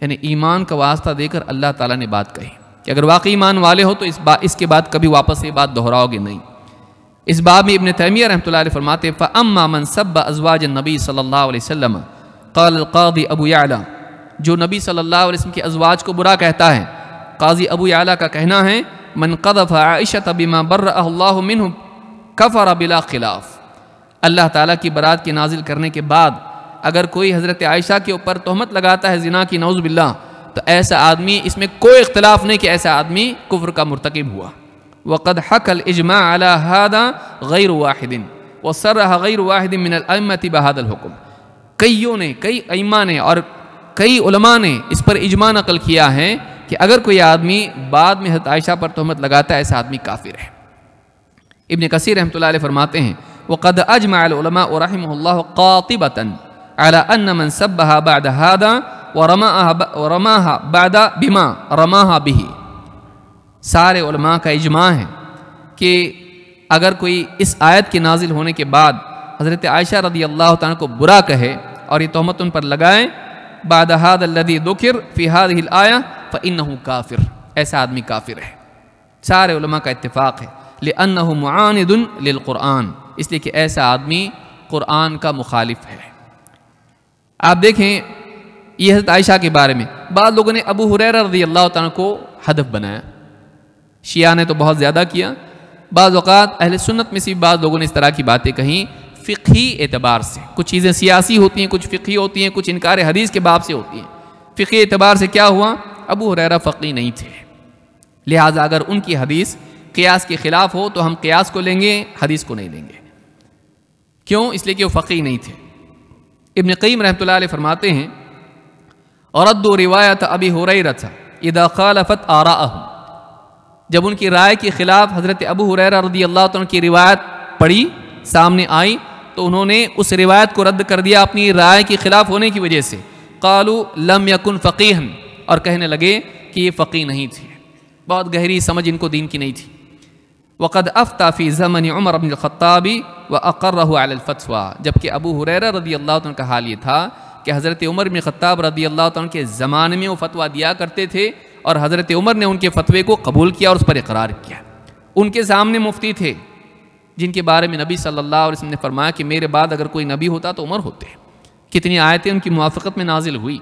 یعنی ایمان کا واسطہ دے کر اللہ تعالیٰ نے بات کہی کہ اگر واقعی ایمان والے ہو تو اس کے بعد کبھی واپس یہ بات دہراؤ گے نہیں. اس باب میں ابن تیمیہ رحمۃ اللہ علیہ فرماتے ہیں فَأَمَّا مَنْ سَبَّ أَزْوَاجَ النَّبِي صلی اللہ علیہ وسلم قال القاضی ابو یعلا، جو نبی صلی اللہ علیہ وسلم کے ازواج کو برا کہتا ہے، قاضی ابو یعلا کا کہنا ہے من قذف عائشہ بما برأہ اللہ منہ کفر بلا خلاف. اللہ تعالیٰ کی برات کے نازل کرنے کے بعد اگر کوئی حضرت عائشہ کے اوپر تہمت لگاتا ہے زنا کی نعوذ باللہ، تو ایسا آدمی، اس میں کوئی اختلاف نہیں کہ ایسا آدمی کفر کا مرتکب ہوا. وقد حكى الاجماع على هذا غیر واحد وصرح غیر واحد من الائمة بهذا الحكم. کئی ائمہ نے اور کئی علماء نے اس پر اجماع نقل کیا ہے کہ اگر کوئی آدمی بعد میں حضرت عائشہ پر تہمت لگاتا ہے ایسا آدمی کافر ہے. ابن کثیر رحمۃ اللہ علیہ فرماتے ہیں وقد اجمع العلماء رحمہ اللہ قاطبۃ على ان من سبها بعد هذا ورماها بعد بما رماها به، سارے علماء کا اجماع ہے کہ اگر کوئی اس آیت کے نازل ہونے کے بعد حضرت عائشہ رضی اللہ تعالیٰ کو برا کہے اور یہ تہمت ان پر لگائے بعد هذا الذي ذکر فی هذه الآیہ فإنه کافر، ایسا آدمی کافر ہے، سارے علماء کا اتفاق ہے، لأنه معاند للقرآن، اس لیے کہ ایسا آدمی قرآن کا مخالف ہے۔ آپ دیکھیں یہ حضرت عائشہ کے بارے میں بعض لوگوں نے ابو ہریرہ رضی اللہ تعالیٰ کو ہدف بنایا، شیعہ نے تو بہت زیادہ کیا، بعض اوقات اہل سنت میں سے بھی بعض لوگوں نے اس طرح کی باتیں کہیں فقہی اعتبار سے، کچھ چیزیں سیاسی ہوتی ہیں، کچھ فقہی ہوتی ہیں، کچھ انکار حدیث کے باب سے ہوتی ہیں۔ فقہی اعتبار سے کیا ہوا؟ ابو ہریرہ فقیہ نہیں تھے، لہٰذا اگر ان کی حدیث قیاس کے خلاف ہو تو ہم قیاس کو لیں گے، حدیث کو نہیں لیں گے۔ کیوں؟ اس لیے کہ وہ فقیہ نہیں تھے۔ ابن قیم رحمۃ اللہ علیہ فرماتے ہیں وردوا روایت ابی ہریرہ اذا خالفت آراءہم، جب ان کی رائے کے خلاف حضرت ابو ہریرہ رضی اللہ عنہ کی روایت پڑھی، سامنے آئی، تو انہوں نے اس روایت کو رد کر دیا اپنی رائے کے خلاف ہونے کی وجہ سے، قالوا لم یکن فقیہا، اور کہنے لگے کہ یہ فقیہ نہیں تھے، بہت گہری سمجھ ان کو دین کی نہیں تھی۔ وقد افتى في زمن عمر بن الخطاب واقره على الفتوى، جبکہ ابو ہریرہ رضی اللہ عنہ کا حال یہ تھا کہ حضرت عمر بن خطاب رضی اللہ عنہ کے زمانے میں وہ فتویٰ دیا کرتے تھے اور حضرت عمر نے ان کے فتوے کو قبول کیا اور اس پر اقرار کیا۔ ان کے سامنے مفتی تھے جن کے بارے میں نبی صلی اللہ علیہ وسلم نے فرمایا کہ میرے بعد اگر کوئی نبی ہوتا تو عمر ہوتے، کتنی آیتیں ان کی موافقت میں نازل ہوئی،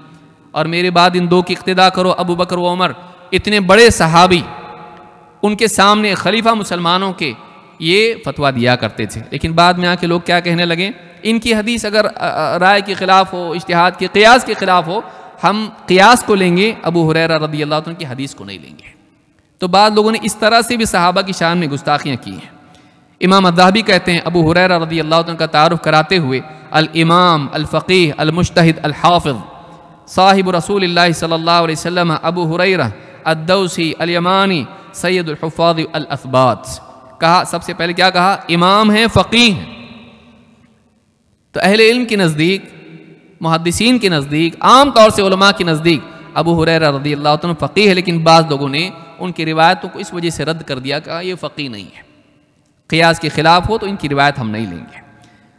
اور میرے بعد ان دو کی اقتدا کرو، ابو بکر و عمر، اتنے بڑے صحابی، ان کے سامنے خلیفہ مسلمانوں کے یہ فتویٰ دیا کرتے تھے۔ لیکن بعد میں آ کے لوگ کیا کہنے لگے، ان کی حدیث اگر رائے کے خلاف ہو، اجتہاد کے قیاس کے خلاف ہو، ہم قیاس کو لیں گے، ابو ہریرہ رضی اللہ عنہ کی حدیث کو نہیں لیں گے۔ تو بعض لوگوں نے اس طرح سے بھی صحابہ کی شان میں گستاخیاں کی ہیں۔ امام الذہبی کہتے ہیں ابو ہریرہ رضی اللہ عنہ کا تعارف کراتے ہوئے الامام الفقیہ المجتہد الحافظ صاحب رسول اللہ صلی اللہ علیہ وسلم ابو ہریرہ الدوسی الیمانی سید الحفاظ الاثبات، کہا سب سے پہلے کیا کہا؟ امام ہیں، فقیہ ہیں۔ تو اہل علم کے نزدیک، محدثین کے نزدیک، عام طور سے علماء کے نزدیک ابو ہریرہ رضی اللہ عنہ فقیہ ہے، لیکن بعض لوگوں نے ان کی روایتوں کو اس وجہ سے رد کر دیا، کہا یہ فقیہ نہیں ہے، قیاس کے خلاف ہو تو ان کی روایت ہم نہیں لیں گے۔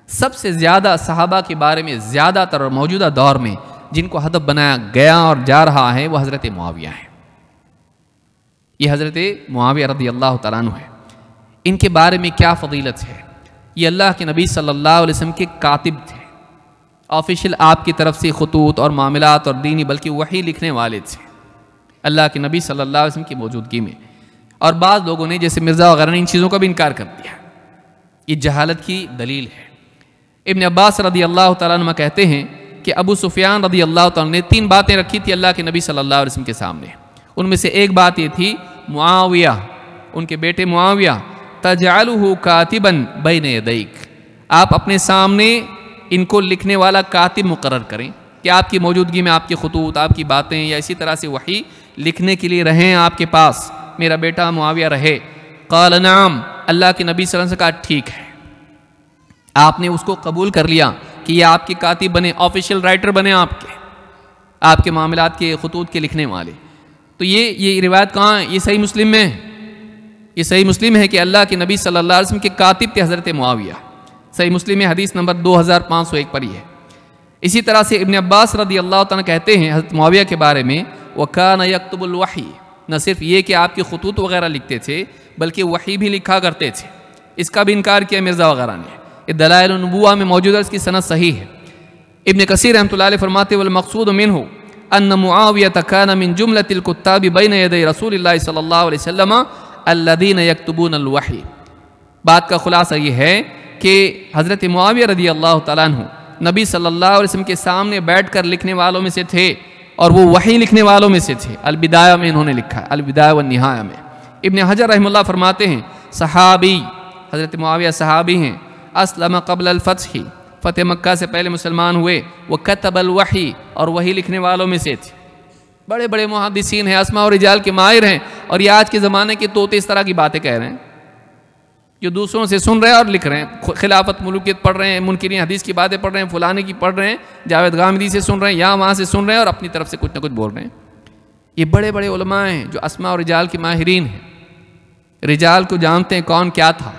سب سے زیادہ صحابہ کے بارے میں زیادہ تر موجودہ دور میں جن کو ہدف بنایا گیا اور جا رہا ہے وہ حضرت معاویہ ہیں۔ یہ حضرت معاویہ رضی اللہ تعالیٰ عنہ ہے۔ ان کے بارے میں کیا فضیلت ہے؟ یہ اللہ کے نبی صلی اللہ علیہ وسلم کے کاتب تھے، آفیشل آپ کی طرف سے خطوط اور معاملات اور دینی بلکہ وحی لکھنے والے تھے اللہ کے نبی صلی اللہ علیہ وسلم کی موجودگی میں۔ اور بعض لوگوں نے جیسے مرزا وغیرہ نے ان چیزوں کا بھی انکار کر دیا، یہ جہالت کی دلیل ہے۔ ابن عباس رضی اللہ تعالیٰ عنہ کہتے ہیں کہ ابو سفیان رضی اللہ تعالیٰ نے 3 باتیں رکھی تھی اللہ کے نبی صلی اللہ علیہ وسلم کے سامنے، ان میں سے ایک بات یہ تھی معاویہ، ان کے بیٹے معاویہ، تجعلہ کاتبا بین یدیک، آپ اپنے سامنے ان کو لکھنے والا کاتب مقرر کریں کہ آپ کی موجودگی میں آپ کی خطوط، آپ کی باتیں یا اسی طرح سے وحی لکھنے کے لیے رہیں آپ کے پاس، میرا بیٹا معاویہ رہے۔ قال نعم، اللہ کے نبی صلی اللہ علیہ وسلم نے کہا ٹھیک ہے، آپ نے اس کو قبول کر لیا کہ یہ آپ کے کاتب بنے، آفیشل رائٹر بنے، آپ کے معاملات کے خطوط کے لکھنے والے۔ تو یہ روایت کہاں ہے؟ یہ صحیح مسلم میں ہے، یہ صحیح مسلم ہے کہ اللہ کے نبی صلی اللہ علیہ وسلم کے کاتب تھے حضرت معاویہ، صحیح مسلم میں حدیث نمبر 2501 پر ہی ہے۔ اسی طرح سے ابن عباس رضی اللہ تعالیٰ کہتے ہیں حضرت معاویہ کے بارے میں وَكَانَ يَكْتُبُ الْوَحْيِ، نہ صرف یہ کہ آپ کے خطوط وغیرہ لکھتے تھے بلکہ وحی بھی لکھا کرتے تھے، اس کا بھی انکار کیا مرزا وغیرہ نے۔ دلائل النبوہ میں موجود ہے، اس کی سند صحیح ہے۔ ابن کثیر رحمۃ اللہ علیہ فرماتے والمقصود منہ ان معاویہ کان من جملۃ الکتاب بین یدی رسول اللہ صلی اللہ علیہ وسلم الذین یکتبون الوحی، بات کا خلاصہ یہ ہے کہ حضرت معاویہ رضی اللہ تعالیٰ عنہ نبی صلی اللہ علیہ وسلم کے سامنے بیٹھ کر لکھنے والوں میں سے تھے، اور وہ وحی لکھنے والوں میں سے تھے۔ البدایہ میں انہوں نے لکھا ہے، البدایہ والنہایہ میں۔ ابن حجر رحمہ اللہ فرماتے ہیں صحابی، حضرت معاویہ صحابی ہیں، اسلم قبل الفتح، فتح مکہ سے پہلے مسلمان ہوئے، وہ کتب الوحی، اور وحی لکھنے والوں میں سے تھے۔ بڑے بڑے محدثین ہیں، اسماء و رجال کے ماہر ہیں، اور یہ آج کے زمانے کے طوطے اس طرح کی باتیں کہہ رہے ہیں۔ جو دوسروں سے سن رہے ہیں اور لکھ رہے ہیں، خلافت ملوکیت پڑھ رہے ہیں، منکرین حدیث کی باتیں پڑھ رہے ہیں، فلانے کی پڑھ رہے ہیں، جاوید غامدی سے سن رہے ہیں، یہاں وہاں سے سن رہے ہیں اور اپنی طرف سے کچھ نہ کچھ بول رہے ہیں۔ یہ بڑے بڑے علماء ہیں جو اسماء اور رجال کے ماہرین ہیں، رجال کو جانتے ہیں کون کیا تھا،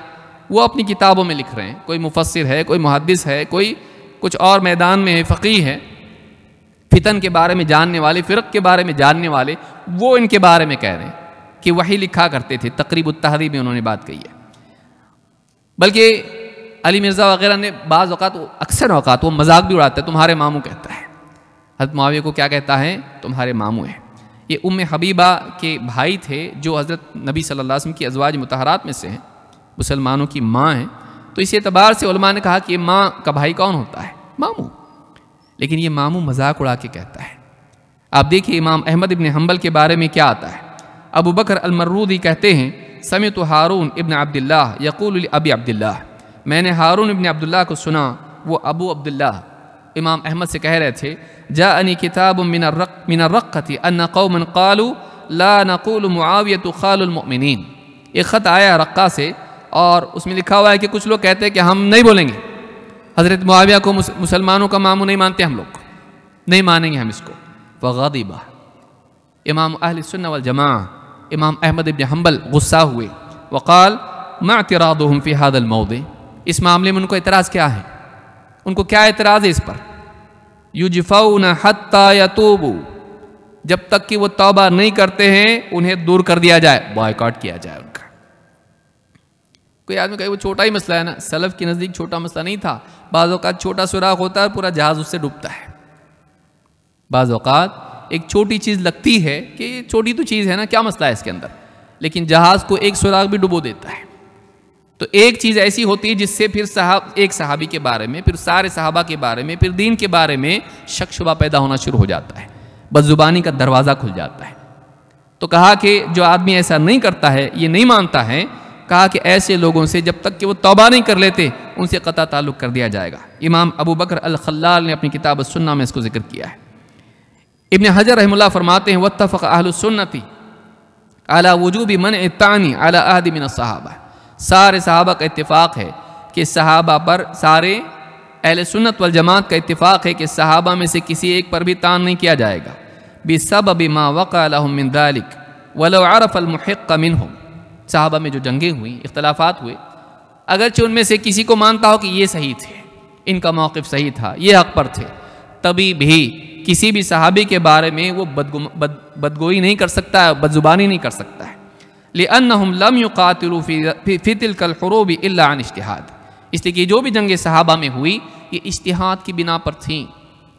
وہ اپنی کتابوں میں لکھ رہے ہیں۔ کوئی مفسر ہے، کوئی محدث ہے، کوئی کچھ اور میدان میں ہے، فقیہ ہے، فتن کے بارے میں جاننے والے، فرق کے بارے میں جاننے والے، وہ ان کے بارے میں کہہ رہے ہیں کہ وہی لکھا کرتے تھے۔ تقریب التہذیب میں انہوں نے بات کہی ہے۔ بلکہ علی مرزا وغیرہ نے بعض اوقات، اکثر اوقات وہ مذاق بھی اڑاتا ہے، تمہارے ماموں کہتا ہے۔ حضرت معاویہ کو کیا کہتا ہے؟ تمہارے ماموں ہیں۔ یہ ام حبیبہ کے بھائی تھے جو حضرت نبی صلی اللہ علیہ وسلم کی ازواج مطہرات میں سے ہیں، مسلمانوں کی ماں ہیں، تو اس اعتبار سے علماء نے کہا کہ یہ ماں کا بھائی کون ہوتا ہے؟ ماموں۔ لیکن یہ ماموں مذاق اڑا کے کہتا ہے۔ آپ دیکھیے امام احمد ابن حنبل کے بارے میں کیا آتا ہے۔ ابو بکر المرودی کہتے ہیں سمعت ہارون ابن عبداللہ یقول لابی عبداللہ، میں نے ہارون ابن عبداللہ کو سنا، وہ ابو عبداللہ امام احمد سے کہہ رہے تھے، جاءنی کتاب من الرقۃ ان قوما قالوا لا نقول معاویۃ خال المؤمنین، ایک خط آیا رقہ سے اور اس میں لکھا ہوا ہے کہ کچھ لوگ کہتے ہیں کہ ہم نہیں بولیں گے حضرت معاویہ کو مسلمانوں کا ماموں نہیں مانتے، ہم لوگ نہیں مانیں گے ہم اس کو۔ فغضب، امام اہل سنہ والجماعہ امام احمد ابن حنبل غصہ ہوئے، وقال ما اعتراضهم فی هذا الموضع، اس معاملے میں ان کو اعتراض کیا ہے؟ ان کو کیا اعتراض ہے اس پر؟ یجفون حتی یتوبوا، جب تک کہ وہ توبہ نہیں کرتے ہیں انہیں دور کر دیا جائے، بائیکاٹ کیا جائے ان کا۔ کوئی آدمی کہے وہ چھوٹا ہی مسئلہ ہے نا، سلف کے نزدیک چھوٹا مسئلہ نہیں تھا۔ بعض اوقات چھوٹا سوراخ ہوتا ہے، پورا جہاز اس سے ڈوبتا ہے۔ بعض اوقات ایک چھوٹی چیز لگتی ہے کہ چھوٹی تو چیز ہے نا، کیا مسئلہ ہے اس کے اندر، لیکن جہاز کو ایک سوراخ بھی ڈبو دیتا ہے۔ تو ایک چیز ایسی ہوتی ہے جس سے پھر ایک صحابی کے بارے میں، پھر سارے صحابہ کے بارے میں، پھر دین کے بارے میں شک شبہ پیدا ہونا شروع ہو جاتا ہے، بدزبانی کا دروازہ کھل جاتا ہے۔ تو کہا کہ جو آدمی ایسا نہیں کرتا ہے، یہ نہیں مانتا ہے، کہا کہ ایسے لوگوں سے جب تک کہ وہ توبہ نہیں کر لیتے ان سے قطع تعلق کر دیا جائے گا۔ امام ابو بکر الخلال نے اپنی کتاب السنہ میں اس کو ذکر کیا ہے۔ ابن حجر رحمہ اللہ فرماتے ہیں واتفق اہل السنۃ علی وجوب منع الطعن علی احد من الصحابہ، سارے صحابہ کا اتفاق ہے کہ صحابہ پر، سارے اہل سنت والجماعت کا اتفاق ہے کہ صحابہ میں سے کسی ایک پر بھی طعن نہیں کیا جائے گا، بسبب ما وقع لهم من ذلك ولو عرف المحق منهم، صحابہ میں جو جنگیں ہوئیں، اختلافات ہوئے، اگرچہ ان میں سے کسی کو مانتا ہو کہ یہ صحیح تھے، ان کا موقف صحیح تھا، یہ حق پر تھے، تبھی بھی کسی بھی صحابی کے بارے میں وہ بدگوئی نہیں کر سکتا ہے، بدزبانی نہیں کر سکتا ہے۔ لأنهم لم يقاتلوا في تلك الحروب الا عن اجتهاد، اس لیے کہ جو بھی جنگ صحابہ میں ہوئی یہ اجتہاد کی بنا پر تھیں،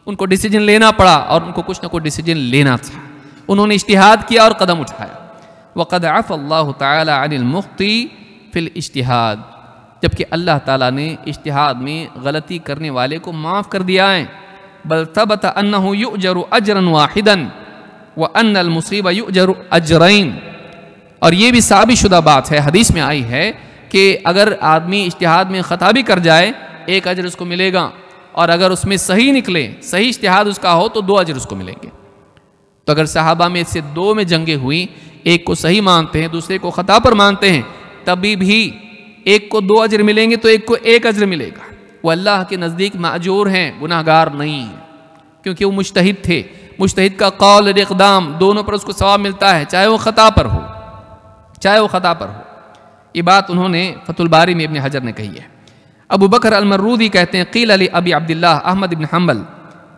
ان کو ڈیسیجن لینا پڑا اور ان کو کچھ نہ کچھ ڈیسیجن لینا تھا، انہوں نے اجتہاد کیا اور قدم اٹھایا۔ وقد عفى اللہ تعالی عن المخطئ فی الاجتہاد، جبکہ اللہ تعالیٰ نے اجتہاد میں غلطی کرنے والے کو معاف کر دیا ہے۔ بل ثبت انہ یؤجر اجرا واحدا وان المصیب یؤجر اجرین، اور یہ بھی ثابت شدہ بات ہے، حدیث میں آئی ہے کہ اگر آدمی اجتہاد میں خطا بھی کر جائے ایک اجر اس کو ملے گا، اور اگر اس میں صحیح نکلے، صحیح اجتہاد اس کا ہو تو 2 اجر اس کو ملیں گے۔ تو اگر صحابہ میں سے 2 میں جنگیں ہوئیں، ایک کو صحیح مانتے ہیں دوسرے کو خطا پر مانتے ہیں، تبھی بھی ایک کو 2 اجر ملیں گے تو ایک کو 1 اجر ملے گا۔ وہ اللہ کے نزدیک ماجور ہیں، گناہگار نہیں ہیں، کیونکہ وہ مجتہد تھے۔ مجتہد کا قول اور اقدام دونوں پر اس کو ثواب ملتا ہے، چاہے وہ خطا پر ہو، چاہے وہ خطا پر ہو۔ یہ بات انہوں نے فتح الباری میں ابن حجر نے کہی ہے۔ ابو بکر المرودی کہتے ہیں قیل علی ابی عبداللہ احمد بن حنبل،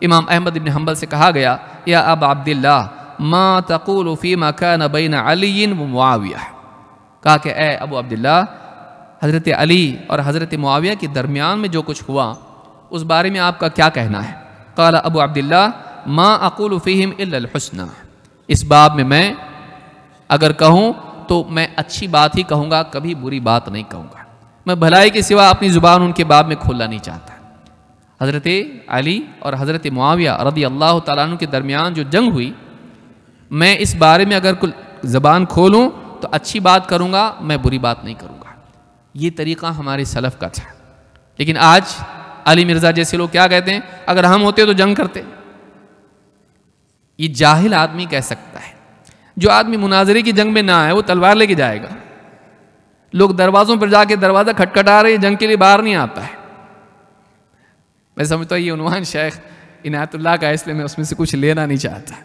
امام احمد بن حنبل سے کہا گیا یا ابا عبداللہ ما تقول فیما کان بین علی و معاویہ، کہا کہ اے ابو عبداللہ حضرت علی اور حضرت معاویہ کے درمیان میں جو کچھ ہوا اس بارے میں آپ کا کیا کہنا ہے؟ قال ابو عبداللہ ما اقول فیہم الا الحسنى، اس باب میں اگر کہوں تو میں اچھی بات ہی کہوں گا، کبھی بری بات نہیں کہوں گا، میں بھلائی کے سوا اپنی زبان ان کے باب میں کھولنا نہیں چاہتا۔ حضرت علی اور حضرت معاویہ رضی اللہ تعالیٰ عنہ کے درمیان جو جنگ ہوئی، میں اس بارے میں اگر زبان کھولوں تو اچھی بات کروں گا، میں بری بات نہیں کروں گا۔ یہ طریقہ ہمارے سلف کا تھا، لیکن آج علی مرزا جیسے لوگ کیا کہتے ہیں، اگر ہم ہوتے تو جنگ کرتے۔ یہ جاہل آدمی کہہ سکتا ہے، جو آدمی مناظرے کی جنگ میں نہ آئے وہ تلوار لے کے جائے گا، لوگ دروازوں پر جا کے دروازہ کھٹکھٹا رہے ہیں، جنگ کے لیے باہر نہیں آتا ہے۔ میں سمجھتا ہوں یہ عنوان شیخ عنایت اللہ کا ہے، اس لیے میں اس میں سے کچھ لینا نہیں چاہتا،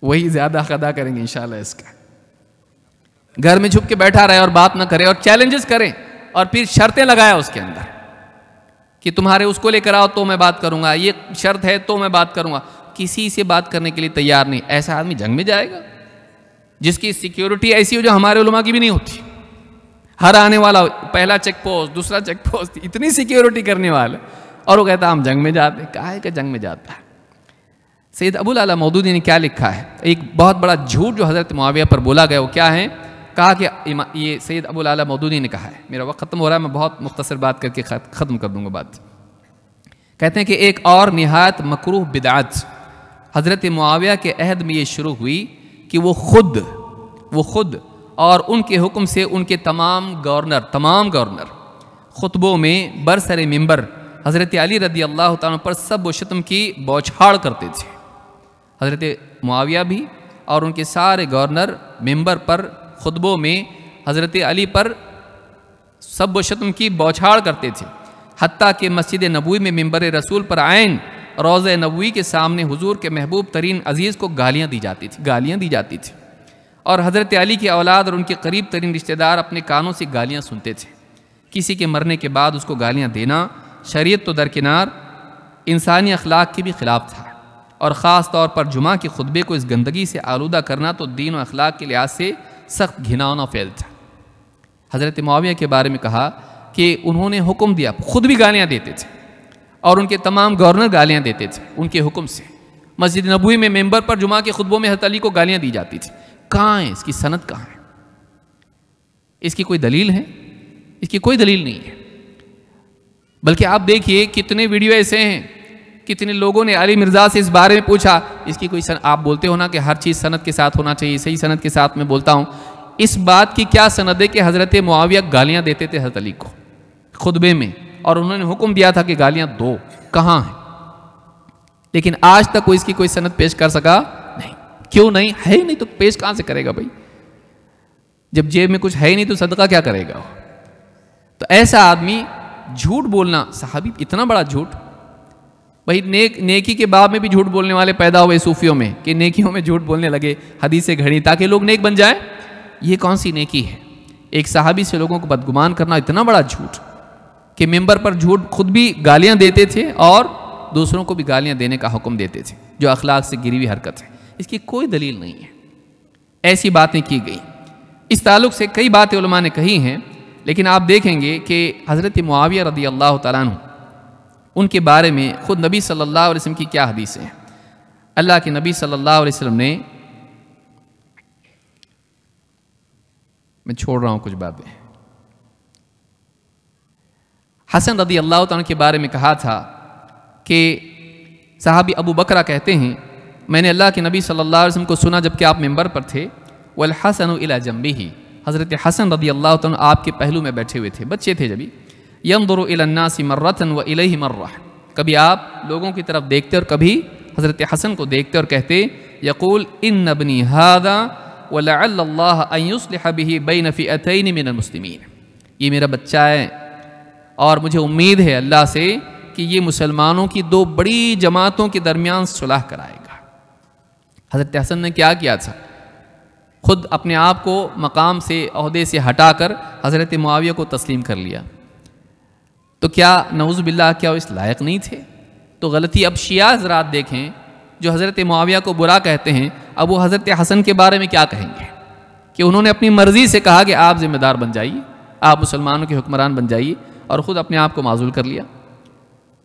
وہی زیادہ ادا کریں گے انشاءاللہ اس کا۔ گھر میں چھپ کے بیٹھا رہے اور بات نہ کرے اور چیلنجز کریں اور پھر شرطیں لگایا اس کے اندر کہ تمہارے اس کو لے کر آؤ تو میں بات کروں گا، یہ شرط ہے تو میں بات کروں گا۔ کسی سے بات کرنے کے لیے تیار نہیں، ایسا آدمی جنگ میں جائے گا جس کی سیکیورٹی ایسی ہو جو ہمارے علماء کی بھی نہیں ہوتی۔ ہر آنے والا پہلا چیک پوسٹ، دوسرا چیک پوسٹ، اتنی سیکیورٹی کرنے والا، اور وہ کہتا ہم جنگ میں جاتے ہیں۔ کہا ہے کہ جنگ میں جاتا ہے؟ سید ابو العلا مودودی نے کیا لکھا ہے؟ ایک بہت بڑا جھوٹ جو حضرت معاویہ پر بولا گیا وہ کیا ہے؟ کہا کہ یہ سید ابو العلا مودودی نے کہا ہے، میرا وقت ختم ہو رہا ہے، میں بہت مختصر بات کر کے ختم کر دوں گا بات۔ کہتے ہیں کہ ایک اور نہایت مکروہ بدعت حضرت معاویہ کے عہد میں یہ شروع ہوئی کہ وہ خود اور ان کے حکم سے ان کے تمام گورنر خطبوں میں برسر منبر حضرت علی رضی اللہ تعالیٰ پر سب و شتم کی بوچھاڑ کرتے تھے۔ حضرت معاویہ بھی اور ان کے سارے گورنر ممبر پر خطبوں میں حضرت علی پر سب و شتم کی بوچھاڑ کرتے تھے، حتیٰ کہ مسجد نبوی میں ممبر رسول پر عین روضہ نبوی کے سامنے حضور کے محبوب ترین عزیز کو گالیاں دی جاتی تھی اور حضرت علی کی اولاد اور ان کے قریب ترین رشتہ دار اپنے کانوں سے گالیاں سنتے تھے۔ کسی کے مرنے کے بعد اس کو گالیاں دینا شریعت تو درکنار انسانی اخلاق کے بھی خلاف تھا، اور خاص طور پر جمعہ کے خطبے کو اس گندگی سے آلودہ کرنا تو دین و اخلاق کے لحاظ سے سخت گھناؤنا فعل تھا۔ حضرت معاویہ کے بارے میں کہا کہ انہوں نے حکم دیا، خود بھی گالیاں دیتے تھے اور ان کے تمام گورنر گالیاں دیتے تھے ان کے حکم سے۔ مسجد نبوی میں ممبر پر جمعہ کے خطبوں میں حضرت علی کو گالیاں دی جاتی تھی۔ کہاں ہے اس کی سند؟ کہاں ہے اس کی کوئی دلیل ہے؟ اس کی کوئی دلیل نہیں ہے۔ بلکہ آپ دیکھیے کتنے ویڈیو ایسے ہیں، کتنے لوگوں نے علی مرزا سے اس بارے میں پوچھا، اس کی کوئی سند؟ آپ بولتے ہو نا کہ ہر چیز سند کے ساتھ ہونا چاہیے، صحیح سند کے ساتھ میں بولتا ہوں، اس بات کی کیا سند ہے کہ حضرت معاویہ گالیاں دیتے تھے حضرت علی کو خطبے میں اور انہوں نے حکم دیا تھا کہ گالیاں دو؟ کہاں ہے؟ لیکن آج تک کوئی اس کی کوئی سند پیش کر سکا نہیں۔ کیوں نہیں ہے؟ ہی نہیں تو پیش کہاں سے کرے گا بھائی؟ جب جیب میں کچھ ہے ہی نہیں تو صدقہ کیا کرے گا؟ تو ایسا آدمی جھوٹ بولنا، صحابی اتنا بڑا جھوٹ، بھائی نیکی کے باب میں بھی جھوٹ بولنے والے پیدا ہوئے صوفیوں میں کہ نیکیوں میں جھوٹ بولنے لگے، حدیثیں گھڑی تاکہ لوگ نیک بن جائیں۔ یہ کون سی نیکی ہے؟ ایک صحابی سے لوگوں کو بدگمان کرنا اتنا بڑا جھوٹ کہ ممبر پر جھوٹ خود بھی گالیاں دیتے تھے اور دوسروں کو بھی گالیاں دینے کا حکم دیتے تھے، جو اخلاق سے گری ہوئی حرکت ہے۔ اس کی کوئی دلیل نہیں ہے، ایسی باتیں کی گئی۔ اس تعلق سے کئی باتیں علماء نے کہی ہیں، لیکن آپ دیکھیں گے کہ حضرت معاویہ رضی اللہ تعالیٰ عنہ ان کے بارے میں خود نبی صلی اللہ علیہ وسلم کی کیا حدیثیں ہیں۔ اللہ کے نبی صلی اللہ علیہ وسلم نے، میں چھوڑ رہا ہوں کچھ باتیں، حسن رضی اللہ تعالیٰ کے بارے میں کہا تھا کہ صحابی ابو بکرہ کہتے ہیں میں نے اللہ کے نبی صلی اللہ علیہ وسلم کو سنا جب کہ آپ ممبر پر تھے، والحسن الی جنبہ، حضرت حسن رضی اللہ تعالیٰ آپ کے پہلو میں بیٹھے ہوئے تھے، بچے تھے جبھی، ينظر الى الناس مرة والیہ مرہ، کبھی آپ لوگوں کی طرف دیکھتے اور کبھی حضرت حسن کو دیکھتے اور کہتے یقول ان ابنی هذا ولعل اللہ ان یصلح به بین فئتین من المسلمین، یہ میرا بچہ ہے اور مجھے امید ہے اللہ سے کہ یہ مسلمانوں کی دو بڑی جماعتوں کے درمیان صلح کرائے گا۔ حضرت حسن نے کیا کیا تھا؟ خود اپنے آپ کو مقام سے، عہدے سے ہٹا کر حضرت معاویہ کو تسلیم کر لیا، تو کیا نعوذ باللہ کیا وہ اس لائق نہیں تھے؟ تو غلطی اب شیعہ حضرات دیکھیں جو حضرت معاویہ کو برا کہتے ہیں، اب وہ حضرت حسن کے بارے میں کیا کہیں گے کہ انہوں نے اپنی مرضی سے کہا کہ آپ ذمہ دار بن جائیے، آپ مسلمانوں کے حکمران بن جائیے، اور خود اپنے آپ کو معزول کر لیا۔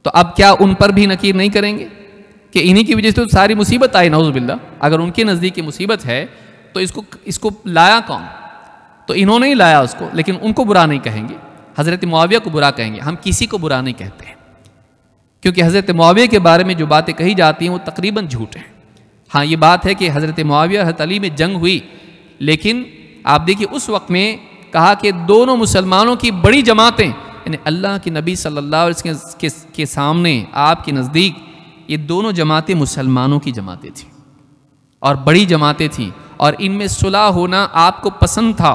تو اب کیا ان پر بھی نکیر نہیں کریں گے کہ انہی کی وجہ سے تو ساری مصیبت آئی؟ نعوذ باللہ، اگر ان کے نزدیک کی مصیبت ہے تو اس کو لایا کون؟ تو انہوں نے ہی لایا اس کو، لیکن ان کو برا نہیں کہیں گے، حضرت معاویہ کو برا کہیں گے۔ ہم کسی کو برا نہیں کہتے ہیں، کیونکہ حضرت معاویہ کے بارے میں جو باتیں کہی جاتی ہیں وہ تقریباً جھوٹ ہیں۔ ہاں یہ بات ہے کہ حضرت معاویہ اور حضرت علی میں جنگ ہوئی، لیکن آپ دیکھیے اس وقت میں کہا کہ دونوں مسلمانوں کی بڑی جماعتیں، یعنی اللہ کے نبی صلی اللہ علیہ وسلم کے سامنے، آپ کے نزدیک یہ دونوں جماعتیں مسلمانوں کی جماعتیں تھیں اور بڑی جماعتیں تھیں، اور ان میں صلح ہونا آپ کو پسند تھا،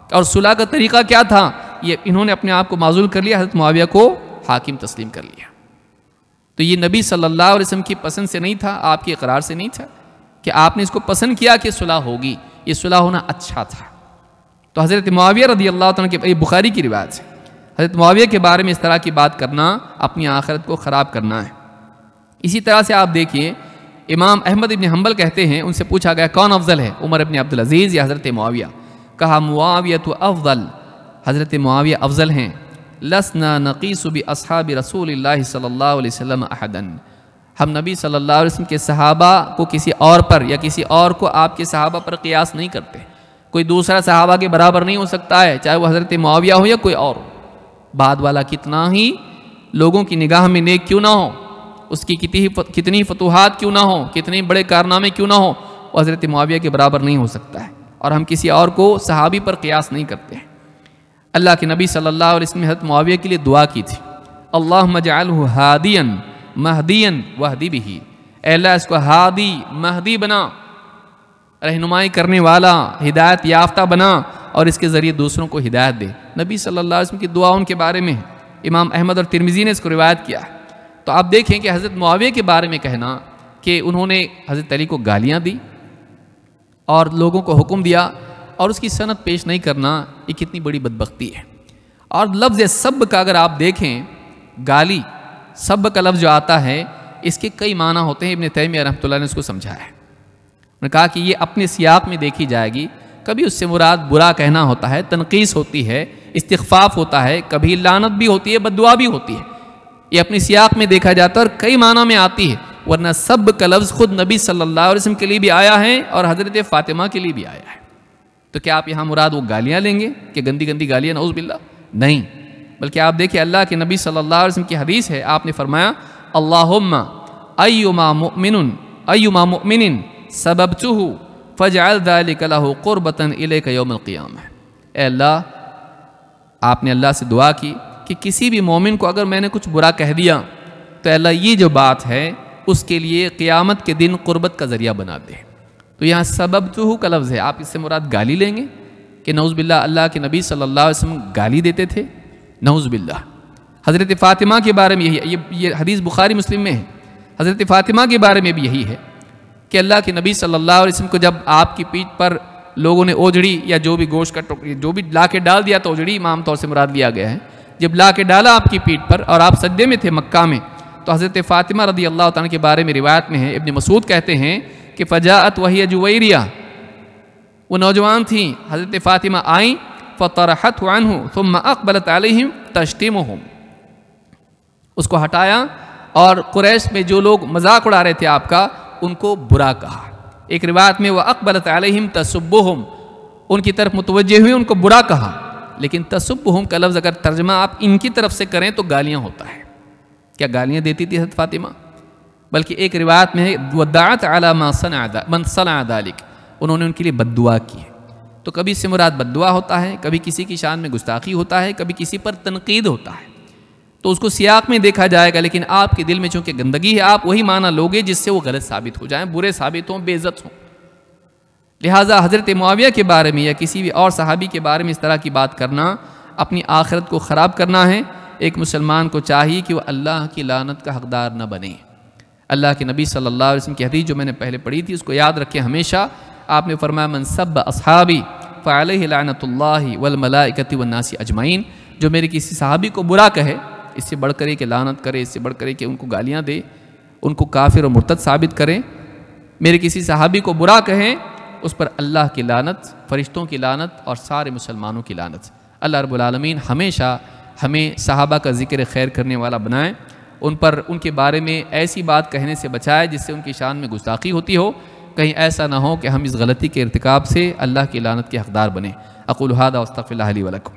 اور صلح کا طریقہ کیا تھا؟ یہ انہوں نے اپنے آپ کو معزول کر لیا، حضرت معاویہ کو حاکم تسلیم کر لیا۔ تو یہ نبی صلی اللہ علیہ وسلم کی پسند سے نہیں تھا، آپ کے اقرار سے نہیں تھا کہ آپ نے اس کو پسند کیا کہ صلح ہوگی، یہ صلح ہونا اچھا تھا۔ تو حضرت معاویہ رضی اللہ عنہ کے، یہ بخاری کی روایت ہے، حضرت معاویہ کے بارے میں اس طرح کی بات کرنا اپنی آخرت کو خراب کرنا ہے۔ اسی طرح سے آپ دیکھیے امام احمد ابن حنبل کہتے ہیں، ان سے پوچھا گیا کون افضل ہے، عمر ابن عبدالعزیز یا حضرت معاویہ؟ کہا معاویہ تو افضل، حضرت معاویہ افضل ہیں۔ لسنا نقیس باصحاب رسول اللہ صلی اللہ علیہ وسلم احدا، ہم نبی صلی اللہ علیہ وسلم کے صحابہ کو کسی اور پر یا کسی اور کو آپ کے صحابہ پر قیاس نہیں کرتے۔ کوئی دوسرا صحابہ کے برابر نہیں ہو سکتا ہے، چاہے وہ حضرت معاویہ ہو یا کوئی اور ہو۔ بعد والا کتنا ہی لوگوں کی نگاہ میں نیک کیوں نہ ہو، اس کی کتنی فتوحات کیوں نہ ہو، کتنے بڑے کارنامے کیوں نہ ہو، وہ حضرت معاویہ کے برابر نہیں ہو سکتا ہے، اور ہم کسی اور کو صحابی پر قیاس نہیں کرتے ہیں۔ اللہ کے نبی صلی اللہ علیہ وسلم نے حضرت معاویہ کے لیے دعا کی تھی، اللہم اجعلہ ہادیا مہدیا واہدی بہ، اے اللہ اس کو ہادی مہدی بنا، رہنمائی کرنے والا، ہدایت یافتہ بنا، اور اس کے ذریعے دوسروں کو ہدایت دے۔ نبی صلی اللہ علیہ وسلم کی دعا ان کے بارے میں ہے، امام احمد اور ترمذی نے اس کو روایت کیا ہے۔ تو آپ دیکھیں کہ حضرت معاویہ کے بارے میں کہنا کہ انہوں نے حضرت علی کو گالیاں دی اور لوگوں کو حکم دیا اور اس کی سند پیش نہیں کرنا، یہ کتنی بڑی بدبختی ہے۔ اور لفظ سب کا اگر آپ دیکھیں، گالی سب کا لفظ جو آتا ہے اس کے کئی معنی ہوتے ہیں، ابن تیمیہ رحمۃ اللہ نے اس کو سمجھایا ہے۔ انہوں نے کہا کہ یہ اپنے سیاق میں دیکھی جائے گی، کبھی اس سے مراد برا کہنا ہوتا ہے، تنقیص ہوتی ہے، استخفاف ہوتا ہے، کبھی لعنت بھی ہوتی ہے، بد دعا بھی ہوتی ہے، یہ اپنی سیاق میں دیکھا جاتا ہے اور کئی معنی میں آتی ہے۔ ورنہ سب کا لفظ خود نبی صلی اللہ علیہ وسلم کے لیے بھی آیا ہے اور حضرت فاطمہ کے لیے بھی آیا ہے۔ تو کیا آپ یہاں مراد وہ گالیاں لیں گے کہ گندی گندی گالیاں، نعوذ باللہ؟ نہیں، بلکہ آپ دیکھیں اللہ کے نبی صلی اللہ علیہ وسلم کی حدیث ہے، آپ نے فرمایا اللہم ایما مؤمن سببتہ فاجعل ذلک لہ قربۃ الیک یوم القیامہ، اے اللہ، آپ نے اللہ سے دعا کی کہ کسی بھی مومن کو اگر میں نے کچھ برا کہہ دیا تو اللہ یہ جو بات ہے اس کے لیے قیامت کے دن قربت کا ذریعہ بنا دے۔ تو یہاں سببتہ کا لفظ ہے، آپ اس سے مراد گالی لیں گے کہ نعوذ باللہ اللہ کے نبی صلی اللہ علیہ وسلم گالی دیتے تھے؟ نعوذ باللہ۔ حضرت فاطمہ کے بارے میں یہی ہے، یہ حدیث بخاری مسلم میں ہے، حضرت فاطمہ کے بارے میں بھی یہی ہے کہ اللہ کے نبی صلی اللہ علیہ وسلم کو جب آپ کی پیٹھ پر لوگوں نے اوجڑی یا جو بھی گوشت کا جو بھی لا کے ڈال دیا، تو اوجڑی عام طور سے مراد لیا گیا ہے، جب لا کے ڈالا آپ کی پیٹھ پر اور آپ سجدے میں تھے مکہ میں، تو حضرت فاطمہ رضی اللہ تعالیٰ کے بارے میں روایت میں ہے، ابن مسعود کہتے ہیں کہ فجاءت وہی جویریہ، وہ نوجوان تھیں، حضرت فاطمہ آئیں فطرحت عنہ ثم اقبلت علیہم تشتمہم، اس کو ہٹایا اور قریش میں جو لوگ مذاق اڑا رہے تھے آپ کا، ان کو برا کہا۔ ایک روایت میں وہ اقبلت علیہم تسبہم، ان کی طرف متوجہ ہوئے، ان کو برا کہا، لیکن تسبہم کا لفظ اگر ترجمہ آپ ان کی طرف سے کریں تو گالیاں ہوتا ہے۔ کیا گالیاں دیتی تھی حضرت فاطمہ؟ بلکہ ایک روایت میں ہے ودعت علی من صنع ذلک، انہوں نے ان کے لیے بد دعا کی۔ تو کبھی اس سے مراد بد دعا ہوتا ہے، کبھی کسی کی شان میں گستاخی ہوتا ہے، کبھی کسی پر تنقید ہوتا ہے، تو اس کو سیاق میں دیکھا جائے گا، لیکن آپ کے دل میں چونکہ گندگی ہے، آپ وہی معنی لوگے جس سے وہ غلط ثابت ہو جائیں، برے ثابت ہوں، بے عزت ہوں۔ لہٰذا حضرت معاویہ کے بارے میں یا کسی بھی اور صحابی کے بارے میں اس طرح کی بات کرنا اپنی آخرت کو خراب کرنا ہے۔ ایک مسلمان کو چاہیے کہ وہ اللہ کی لعنت کا حقدار نہ بنے۔ اللہ کے نبی صلی اللہ علیہ وسلم کی حدیث جو میں نے پہلے پڑھی تھی، اس کو یاد رکھیں ہمیشہ۔ آپ نے فرمایا من سب اصحابی فعلیہ لعنت اللہ والملائکۃ والناس اجمعین، جو میرے کسی صحابی کو برا کہے، اس سے بڑھ کر کہ لعنت کرے، اس سے بڑھ کر کہ ان کو گالیاں دے، ان کو کافر و مرتد ثابت کرے، میرے کسی صحابی کو برا کہیں، اس پر اللہ کی لعنت، فرشتوں کی لعنت اور سارے مسلمانوں کی لعنت۔ اللہ رب العالمین ہمیشہ ہمیں صحابہ کا ذکر خیر کرنے والا بنائیں، ان پر ان کے بارے میں ایسی بات کہنے سے بچائے جس سے ان کی شان میں گستاخی ہوتی ہو، کہیں ایسا نہ ہو کہ ہم اس غلطی کے ارتکاب سے اللہ کی لعنت کے حقدار بنیں۔ اقول ھذا واستغفر اللہ لی ولکم۔